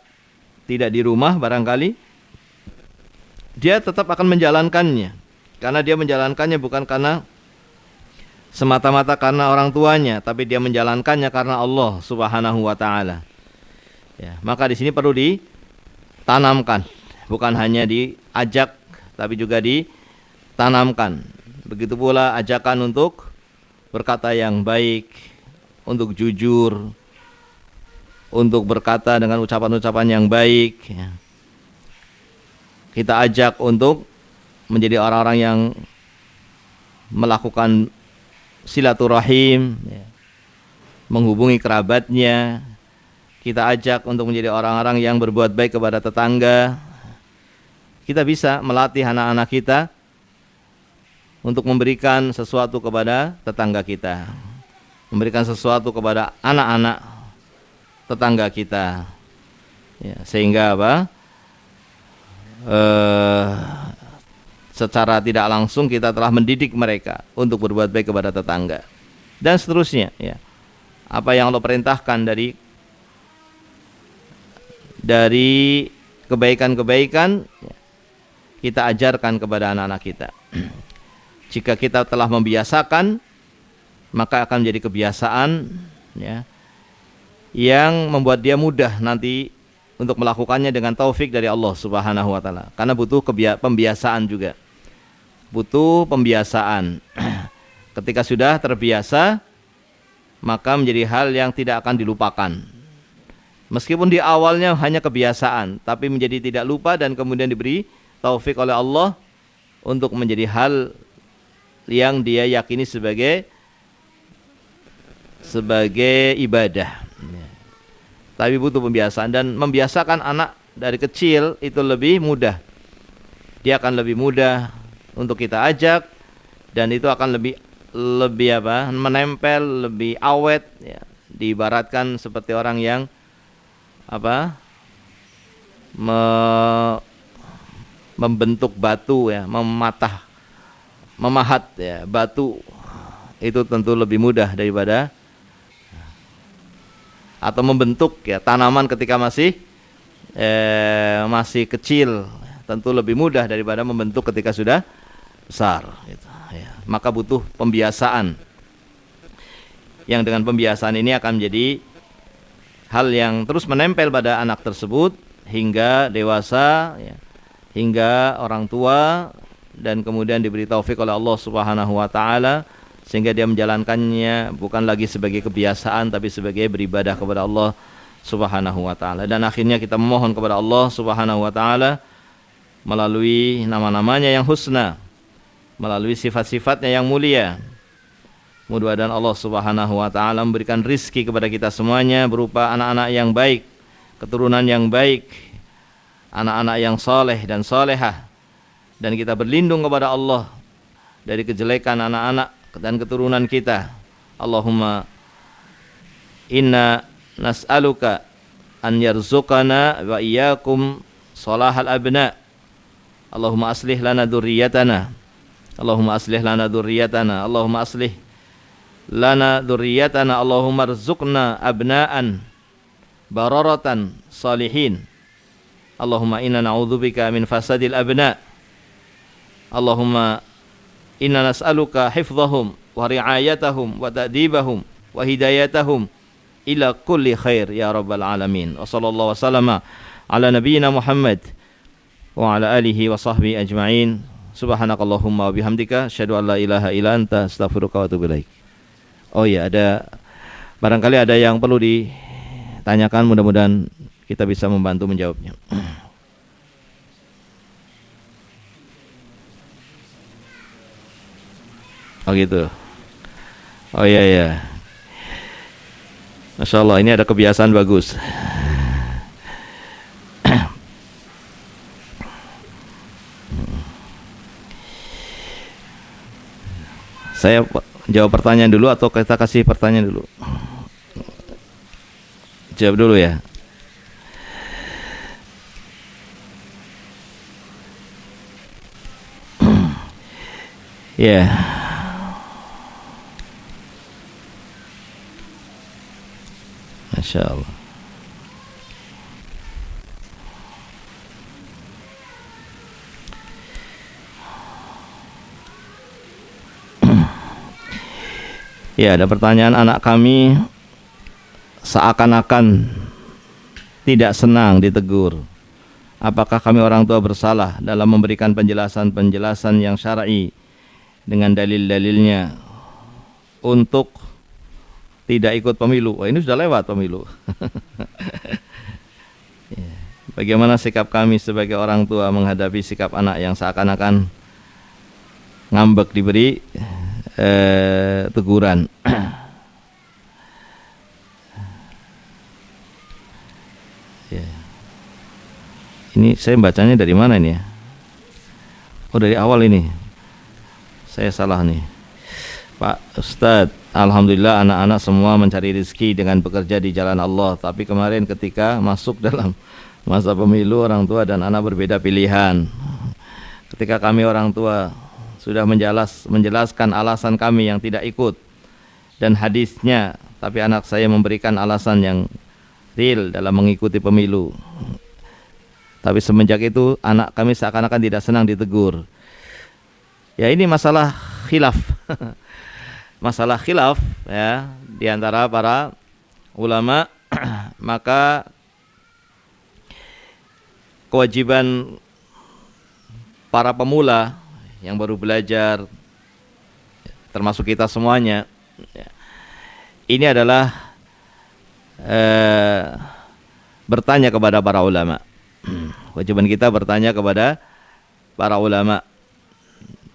tidak di rumah barangkali, dia tetap akan menjalankannya. Karena dia menjalankannya bukan karena semata-mata karena orang tuanya, tapi dia menjalankannya karena Allah Subhanahu wa taala. Ya, maka di sini perlu ditanamkan, bukan hanya diajak tapi juga ditanamkan. Begitu pula ajakan untuk berkata yang baik, untuk jujur, untuk berkata dengan ucapan-ucapan yang baik. Ya. Kita ajak untuk menjadi orang-orang yang melakukan silaturahim, ya, menghubungi kerabatnya. Kita ajak untuk menjadi orang-orang yang berbuat baik kepada tetangga. Kita bisa melatih anak-anak kita untuk memberikan sesuatu kepada tetangga kita, memberikan sesuatu kepada anak-anak tetangga kita, ya, sehingga secara tidak langsung kita telah mendidik mereka untuk berbuat baik kepada tetangga dan seterusnya. Ya, apa yang Allah perintahkan dari kebaikan-kebaikan, ya, kita ajarkan kepada anak-anak kita. Jika kita telah membiasakan, maka akan menjadi kebiasaan, ya, yang membuat dia mudah nanti untuk melakukannya dengan taufik dari Allah Subhanahu wa taala. Karena butuh pembiasaan juga. Butuh pembiasaan. Ketika sudah terbiasa, maka menjadi hal yang tidak akan dilupakan. Meskipun di awalnya hanya kebiasaan, tapi menjadi tidak lupa dan kemudian diberi taufik oleh Allah untuk menjadi hal yang dia yakini sebagai ibadah. Tapi butuh pembiasaan, dan membiasakan anak dari kecil itu lebih mudah. Dia akan lebih mudah untuk kita ajak, dan itu akan lebih menempel, lebih awet, ya. Diibaratkan seperti orang yang membentuk batu, ya, memahat, ya, batu itu tentu lebih mudah daripada, atau membentuk, ya, tanaman ketika masih kecil tentu lebih mudah daripada membentuk ketika sudah besar, gitu, ya. Maka butuh pembiasaan, yang dengan pembiasaan ini akan menjadi hal yang terus menempel pada anak tersebut hingga dewasa, ya, hingga orang tua, dan kemudian diberi taufik oleh Allah Subhanahu wa taala sehingga dia menjalankannya bukan lagi sebagai kebiasaan tapi sebagai beribadah kepada Allah Subhanahu wa taala. Dan akhirnya kita memohon kepada Allah Subhanahu wa taala melalui nama-namanya yang husna, melalui sifat-sifatnya yang mulia. Mudah-mudahan Allah Subhanahu wa taala memberikan rizki kepada kita semuanya berupa anak-anak yang baik, keturunan yang baik, anak-anak yang soleh dan solehah, dan kita berlindung kepada Allah dari kejelekan anak-anak dan keturunan kita. Allahumma inna nas'aluka an yarzuqana wa iyyakum salahal abna. Allahumma aslih lana dzurriyyatana. Allahumma aslih lana dzurriyyatana. Allahumma aslih lana dzurriyyatana. Allahumma rzuqna abna'an bararatan salihin. Allahumma inna na'udzubika min fasadil abna. Allahumma inna nas'aluka hifdzahum wa ri'ayatahum wa ta'dibahum wa hidayatahum ila kulli khair ya rabbal alamin. Wa sallallahu wasallama ala nabiyyina Muhammad wa ala alihi wa sahbihi ajma'in. Subhanakallahumma wa bihamdika asyhadu an la ilaha illa anta astaghfiruka wa atubu ilaik. Oh ya, barangkali ada yang perlu ditanyakan, mudah-mudahan kita bisa membantu menjawabnya. Oh gitu. Oh iya ya. Masya Allah, ini ada kebiasaan bagus. Saya jawab pertanyaan dulu atau kita kasih pertanyaan dulu? Jawab dulu ya. Ya. Masya Allah. Ya, ada pertanyaan, anak kami seakan-akan tidak senang ditegur. Apakah kami orang tua bersalah dalam memberikan penjelasan-penjelasan yang syar'i dengan dalil-dalilnya untuk tidak ikut pemilu? Wah, ini sudah lewat pemilu. Bagaimana sikap kami sebagai orang tua menghadapi sikap anak yang seakan-akan ngambek diberi teguran? Ya. Ini saya bacanya dari mana ini ya? Oh, dari awal ini. Saya salah nih. Pak Ustadz, alhamdulillah anak-anak semua mencari rezeki dengan bekerja di jalan Allah. Tapi kemarin ketika masuk dalam masa pemilu, orang tua dan anak berbeda pilihan. Ketika kami orang tua sudah menjelaskan alasan kami yang tidak ikut dan hadisnya, tapi anak saya memberikan alasan yang real dalam mengikuti pemilu. Tapi semenjak itu anak kami seakan-akan tidak senang ditegur. Ya, ini masalah khilaf. Masalah khilaf ya di antara para ulama. Maka kewajiban para pemula yang baru belajar, termasuk kita semuanya, ini adalah bertanya kepada para ulama. Kewajiban kita bertanya kepada para ulama.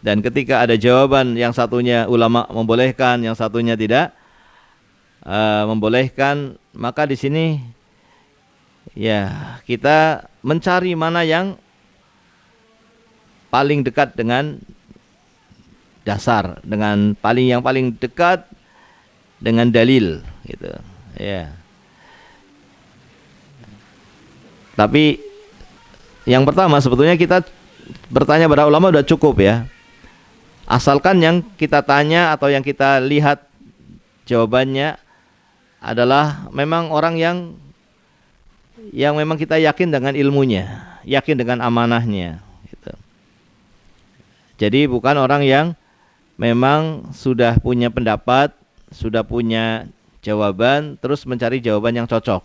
Dan ketika ada jawaban, yang satunya ulama membolehkan, yang satunya tidak membolehkan, maka di sini ya kita mencari mana yang paling dekat dengan dasar, dengan yang paling dekat dengan dalil, gitu. Ya. Tapi yang pertama sebetulnya kita bertanya pada ulama sudah cukup ya. Asalkan yang kita tanya atau yang kita lihat jawabannya adalah memang orang yang memang kita yakin dengan ilmunya, yakin dengan amanahnya, gitu. Jadi bukan orang yang memang sudah punya pendapat, sudah punya jawaban, terus mencari jawaban yang cocok.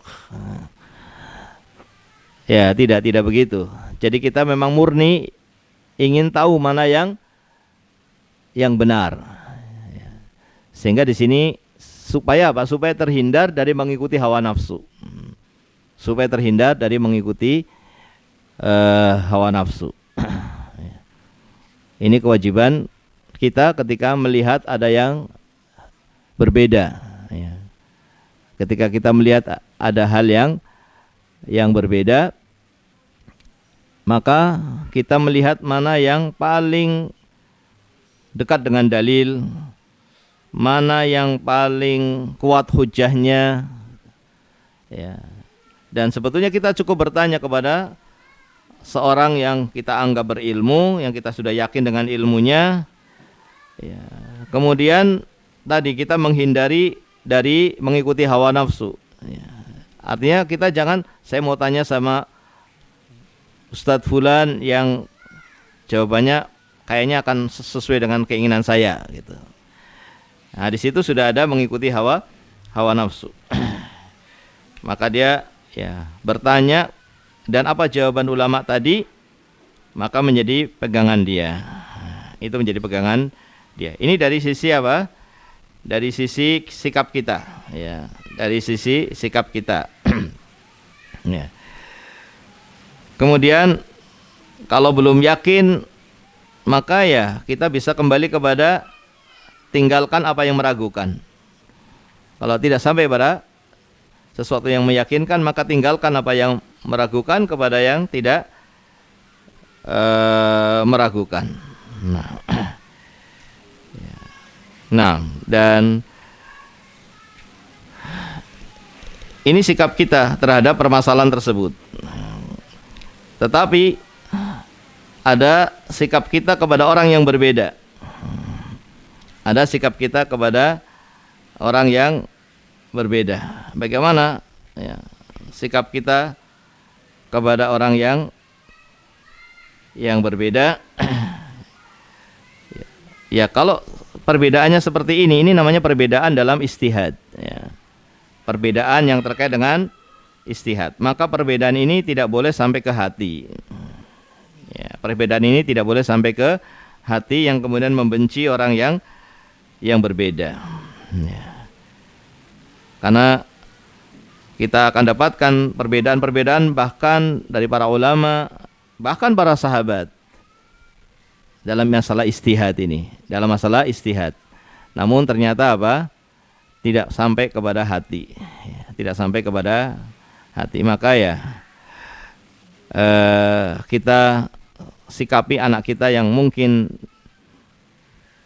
Ya, tidak begitu. Jadi kita memang murni ingin tahu mana yang benar. Sehingga di sini supaya apa? Supaya terhindar dari mengikuti hawa nafsu. Supaya terhindar dari mengikuti hawa nafsu. Ini kewajiban kita ketika melihat ada yang berbeda. Ketika kita melihat ada hal yang berbeda, maka kita melihat mana yang paling dekat dengan dalil, mana yang paling kuat hujahnya, ya. Dan sebetulnya kita cukup bertanya kepada seorang yang kita anggap berilmu, yang kita sudah yakin dengan ilmunya, ya. Kemudian tadi kita menghindari dari mengikuti hawa nafsu, ya. Artinya kita jangan, saya mau tanya sama Ustadz Fulan yang jawabannya kayaknya akan sesuai dengan keinginan saya, gitu. Nah, di situ sudah ada mengikuti hawa nafsu. Maka dia ya bertanya, dan apa jawaban ulama tadi, maka menjadi pegangan dia. Itu menjadi pegangan dia. Ini dari sisi apa? Dari sisi sikap kita, ya. Dari sisi sikap kita. Ya. Kemudian kalau belum yakin, maka ya kita bisa kembali kepada tinggalkan apa yang meragukan. Kalau tidak sampai pada sesuatu yang meyakinkan, maka tinggalkan apa yang meragukan kepada yang tidak meragukan. Nah, dan ini sikap kita terhadap permasalahan tersebut. Tetapi ada sikap kita kepada orang yang berbeda. Ada sikap kita kepada orang yang berbeda. Bagaimana ya, sikap kita kepada orang yang berbeda? Ya, kalau perbedaannya seperti ini namanya perbedaan dalam ijtihad. Ya. Perbedaan yang terkait dengan ijtihad. Maka perbedaan ini tidak boleh sampai ke hati. Ya, perbedaan ini tidak boleh sampai ke hati yang kemudian membenci orang yang berbeda. Ya. Karena kita akan dapatkan perbedaan-perbedaan bahkan dari para ulama, bahkan para sahabat dalam masalah ijtihad ini, dalam masalah ijtihad. Namun ternyata apa? Tidak sampai kepada hati. Ya, tidak sampai kepada hati. Maka ya kita sikapi anak kita yang mungkin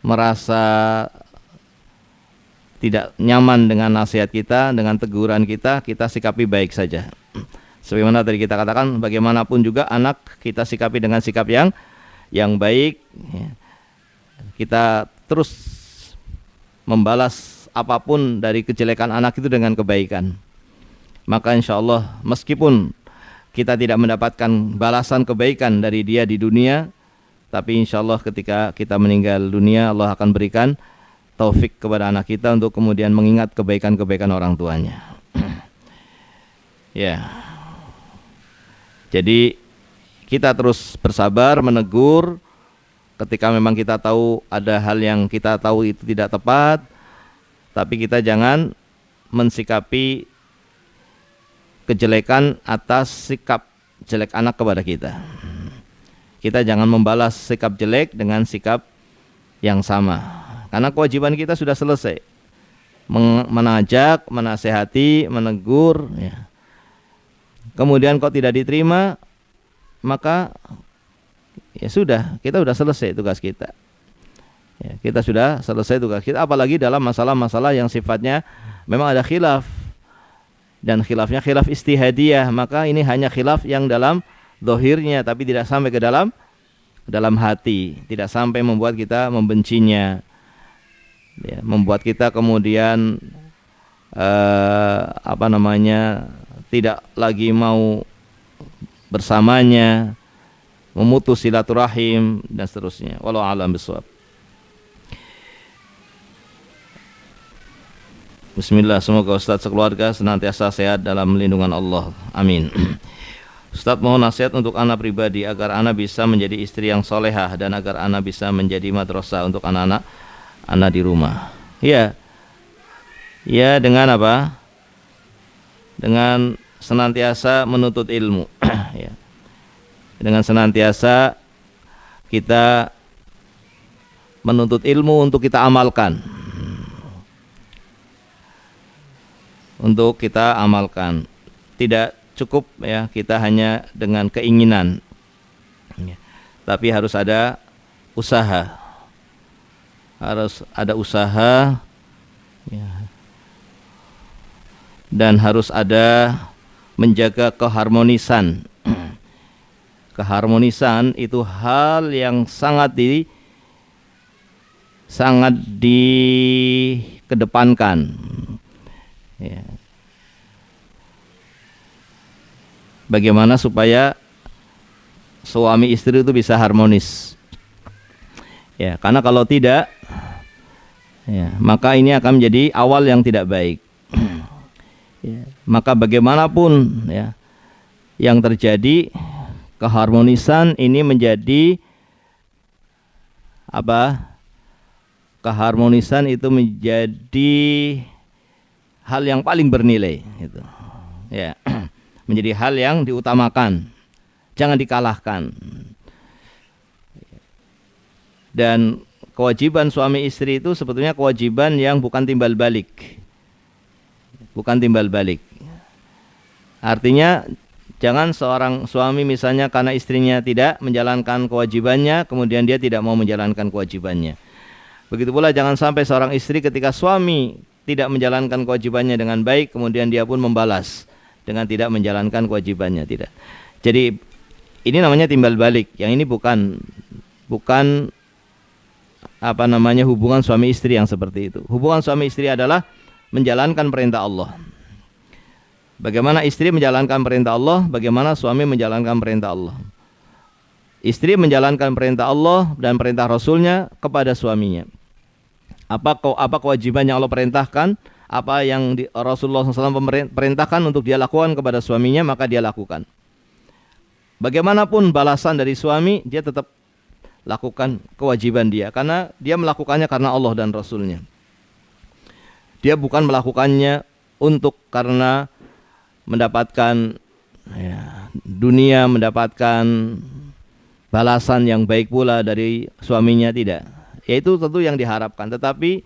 merasa tidak nyaman dengan nasihat kita, dengan teguran kita, kita sikapi baik saja. Sebagaimana tadi kita katakan, bagaimanapun juga anak kita sikapi dengan sikap yang baik. Kita terus membalas apapun dari kejelekan anak itu dengan kebaikan. Maka insya Allah meskipun kita tidak mendapatkan balasan kebaikan dari dia di dunia, tapi insya Allah ketika kita meninggal dunia, Allah akan berikan taufik kepada anak kita untuk kemudian mengingat kebaikan-kebaikan orang tuanya. Ya. Jadi kita terus bersabar menegur ketika memang kita tahu ada hal yang kita tahu itu tidak tepat, tapi kita jangan mensikapi kejelekan atas sikap jelek anak kepada kita. Kita jangan membalas sikap jelek dengan sikap yang sama. Karena kewajiban kita sudah selesai. Menajak, menasehati, menegur. Ya. Kemudian kok tidak diterima, maka ya sudah, kita sudah selesai tugas kita. Ya, kita sudah selesai tugas kita. Apalagi dalam masalah-masalah yang sifatnya memang ada khilaf. Dan khilafnya khilaf ijtihadiyah. Maka ini hanya khilaf yang dalam zahirnya, tapi tidak sampai ke dalam hati. Tidak sampai membuat kita membencinya. Ya, membuat kita kemudian tidak lagi mau bersamanya, memutus silaturahim dan seterusnya. Wallahu a'lam bishawab. Bismillah, semoga Ustaz sekeluarga senantiasa sehat dalam lindungan Allah. Amin. Ustaz, mohon nasihat untuk anak pribadi agar anak bisa menjadi istri yang solehah dan agar anak bisa menjadi madrasah untuk anak-anak di rumah. Ya. Ya, dengan apa? Dengan senantiasa menuntut ilmu. Ya. Dengan senantiasa kita menuntut ilmu untuk kita amalkan. Untuk kita amalkan. Tidak cukup ya kita hanya dengan keinginan. Ya. Tapi harus ada usaha. Harus ada usaha ya. Dan harus ada menjaga keharmonisan. Keharmonisan itu hal yang sangat dikedepankan. Ya. Bagaimana supaya suami istri itu bisa harmonis? Ya, karena kalau tidak, ya, maka ini akan menjadi awal yang tidak baik. Ya, maka bagaimanapun ya yang terjadi, keharmonisan ini menjadi apa? Keharmonisan itu menjadi hal yang paling bernilai, gitu. Ya, menjadi hal yang diutamakan jangan dikalahkan. Dan kewajiban suami istri itu sebetulnya kewajiban yang bukan timbal balik. Bukan timbal balik. Artinya jangan seorang suami misalnya karena istrinya tidak menjalankan kewajibannya, kemudian dia tidak mau menjalankan kewajibannya. Begitu pula jangan sampai seorang istri ketika suami tidak menjalankan kewajibannya dengan baik, kemudian dia pun membalas dengan tidak menjalankan kewajibannya. Tidak. Jadi ini namanya timbal balik. Yang ini bukan hubungan suami istri yang seperti itu. Hubungan suami istri adalah menjalankan perintah Allah. Bagaimana istri menjalankan perintah Allah, bagaimana suami menjalankan perintah Allah. Istri menjalankan perintah Allah dan perintah Rasulnya kepada suaminya. Apa kewajiban yang Allah perintahkan, apa yang Rasulullah SAW perintahkan untuk dia lakukan kepada suaminya, maka dia lakukan. Bagaimanapun balasan dari suami, dia tetap lakukan kewajiban dia, karena dia melakukannya karena Allah dan Rasulnya. Dia bukan melakukannya karena mendapatkan dunia, mendapatkan balasan yang baik pula dari suaminya, tidak. Yaitu tentu yang diharapkan, tetapi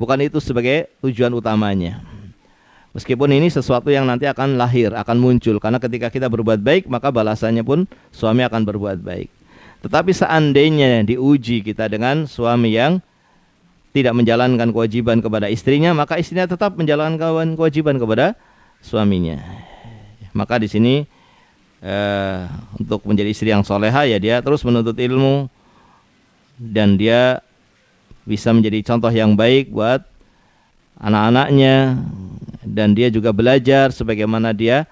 bukan itu sebagai tujuan utamanya. Meskipun ini sesuatu yang nanti akan lahir, akan muncul, karena ketika kita berbuat baik, maka balasannya pun suami akan berbuat baik. Tetapi seandainya diuji kita dengan suami yang tidak menjalankan kewajiban kepada istrinya, maka istrinya tetap menjalankan kewajiban kepada suaminya. Maka di sini untuk menjadi istri yang soleha, ya dia terus menuntut ilmu dan dia bisa menjadi contoh yang baik buat anak-anaknya, dan dia juga belajar sebagaimana dia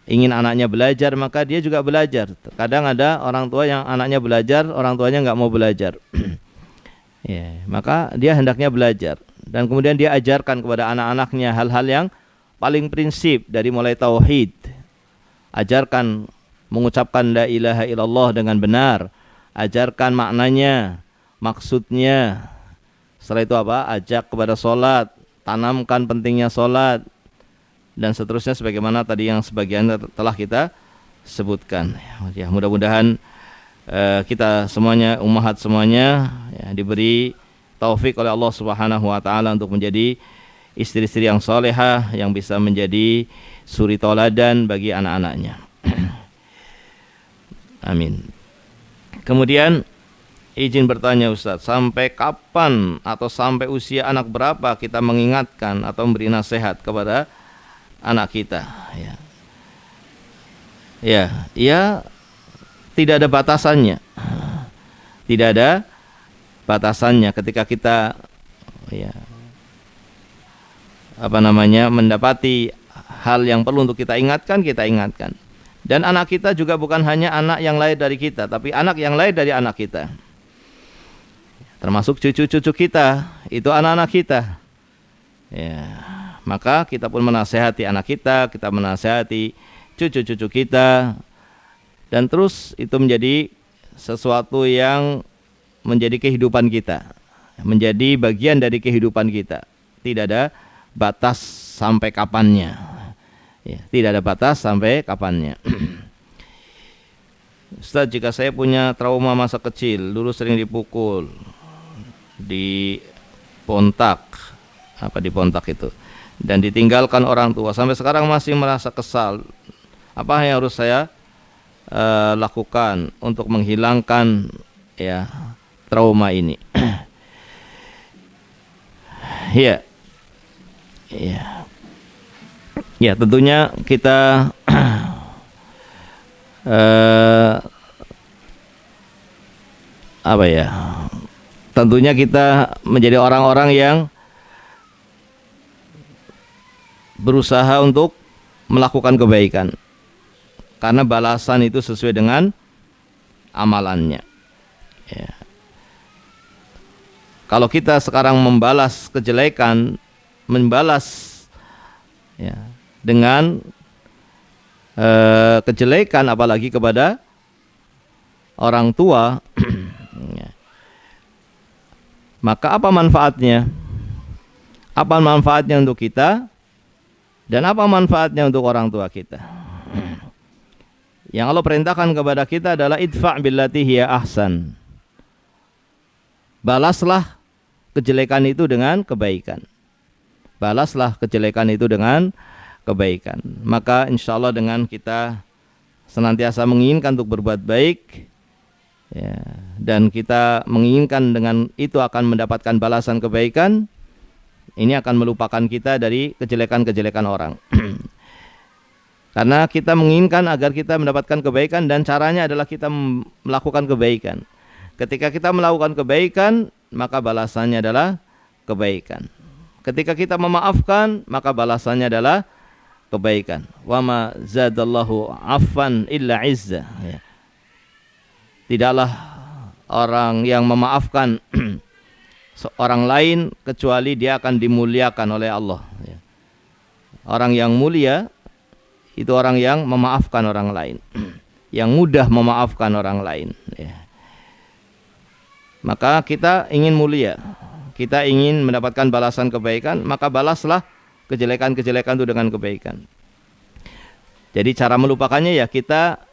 ingin anaknya belajar, maka dia juga belajar. Kadang ada orang tua yang anaknya belajar, orang tuanya nggak mau belajar. Maka dia hendaknya belajar, dan kemudian dia ajarkan kepada anak-anaknya hal-hal yang paling prinsip, dari mulai tauhid. Ajarkan mengucapkan la ilaha illallah dengan benar, ajarkan maknanya, maksudnya. Setelah itu ajak kepada sholat, tanamkan pentingnya sholat, dan seterusnya sebagaimana tadi yang sebagian telah kita sebutkan. Ya, mudah-mudahan kita semuanya, ummahat semuanya, diberi taufik oleh Allah Subhanahu wa taala untuk menjadi istri-istri yang salehah, yang bisa menjadi suri tauladan bagi anak-anaknya. Amin. Kemudian izin bertanya Ustaz, sampai kapan atau sampai usia anak berapa kita mengingatkan atau memberi nasihat kepada anak kita? Ya, tidak ada batasannya. Tidak ada batasannya ketika kita mendapati hal yang perlu untuk kita ingatkan, kita ingatkan. Dan anak kita juga bukan hanya anak yang lahir dari kita, tapi anak yang lahir dari anak kita. Termasuk cucu-cucu kita, itu anak-anak kita. Maka kita pun menasehati anak kita menasehati cucu-cucu kita, dan terus itu menjadi sesuatu yang menjadi kehidupan kita, menjadi bagian dari kehidupan kita. Tidak ada batas sampai kapannya. Tidak ada batas sampai kapannya. Ustaz, jika saya punya trauma masa kecil, dulu sering dipukul, dipontak itu, dan ditinggalkan orang tua, sampai sekarang masih merasa kesal, apa yang harus saya lakukan untuk menghilangkan trauma ini? Ya, tentunya kita tentunya kita menjadi orang-orang yang berusaha untuk melakukan kebaikan, karena balasan itu sesuai dengan amalannya. Kalau kita sekarang membalas kejelekan, dengan kejelekan, apalagi kepada orang tua, maka apa manfaatnya? Apa manfaatnya untuk kita, dan apa manfaatnya untuk orang tua kita? Yang Allah perintahkan kepada kita adalah idfa' billati hiya ahsan. Balaslah kejelekan itu dengan kebaikan. Balaslah kejelekan itu dengan kebaikan. Maka insya Allah dengan kita senantiasa menginginkan untuk berbuat baik, ya, dan kita menginginkan dengan itu akan mendapatkan balasan kebaikan, ini akan melupakan kita dari kejelekan-kejelekan orang. Karena kita menginginkan agar kita mendapatkan kebaikan, dan caranya adalah kita melakukan kebaikan. Ketika kita melakukan kebaikan, maka balasannya adalah kebaikan. Ketika kita memaafkan, maka balasannya adalah kebaikan. Wa ma zadallahu affan illa izza. Ya. Tidaklah orang yang memaafkan seorang lain kecuali dia akan dimuliakan oleh Allah. Ya. Orang yang mulia itu orang yang memaafkan orang lain, yang mudah memaafkan orang lain. Ya. Maka kita ingin mulia, kita ingin mendapatkan balasan kebaikan, maka balaslah kejelekan-kejelekan itu dengan kebaikan. Jadi cara melupakannya ya kita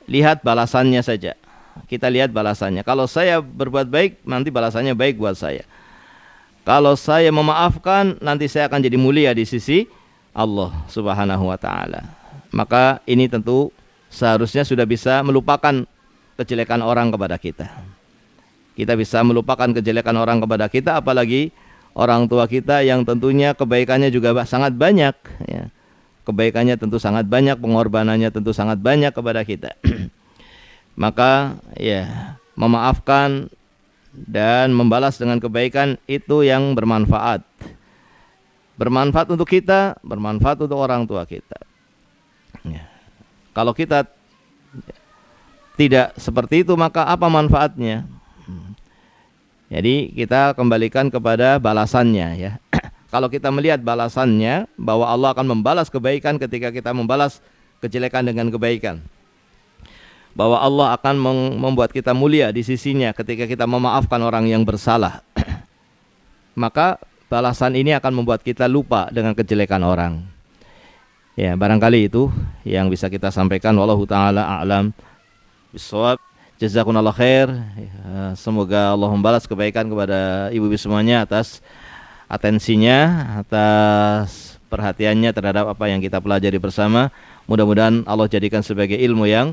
lihat balasannya saja. Kita lihat balasannya. Kalau saya berbuat baik, nanti balasannya baik buat saya. Kalau saya memaafkan, nanti saya akan jadi mulia di sisi Allah Subhanahu wa ta'ala. Maka ini tentu seharusnya sudah bisa melupakan kejelekan orang kepada kita. Kita bisa melupakan kejelekan orang kepada kita, apalagi orang tua kita yang tentunya kebaikannya juga sangat banyak, ya. Kebaikannya tentu sangat banyak, pengorbanannya tentu sangat banyak kepada kita. Maka ya, memaafkan dan membalas dengan kebaikan itu yang bermanfaat. Bermanfaat untuk kita, bermanfaat untuk orang tua kita. Ya. Kalau kita tidak seperti itu, maka apa manfaatnya? Jadi kita kembalikan kepada balasannya, ya. Kalau kita melihat balasannya, bahwa Allah akan membalas kebaikan ketika kita membalas kejelekan dengan kebaikan. Bahwa Allah akan membuat kita mulia di sisinya ketika kita memaafkan orang yang bersalah. Maka balasan ini akan membuat kita lupa dengan kejelekan orang. Ya, barangkali itu yang bisa kita sampaikan. Wallahu ta'ala a'lam bishawab. Jazakumullah khair. Semoga Allah membalas kebaikan kepada ibu-ibu semuanya atas atensinya, atas perhatiannya terhadap apa yang kita pelajari bersama. Mudah-mudahan Allah jadikan sebagai ilmu yang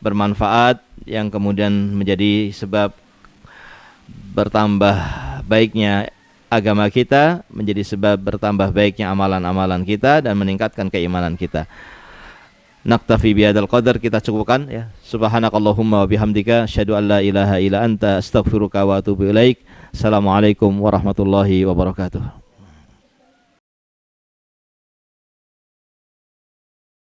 bermanfaat, yang kemudian menjadi sebab bertambah baiknya agama kita, menjadi sebab bertambah baiknya amalan-amalan kita dan meningkatkan keimanan kita. Naktafi bihadzal qadar, kita cukupkan ya. Subhanakallahumma wa bihamdika asyhadu an la ilaha illa anta astaghfiruka wa atubu ilaik. Assalamualaikum warahmatullahi wabarakatuh.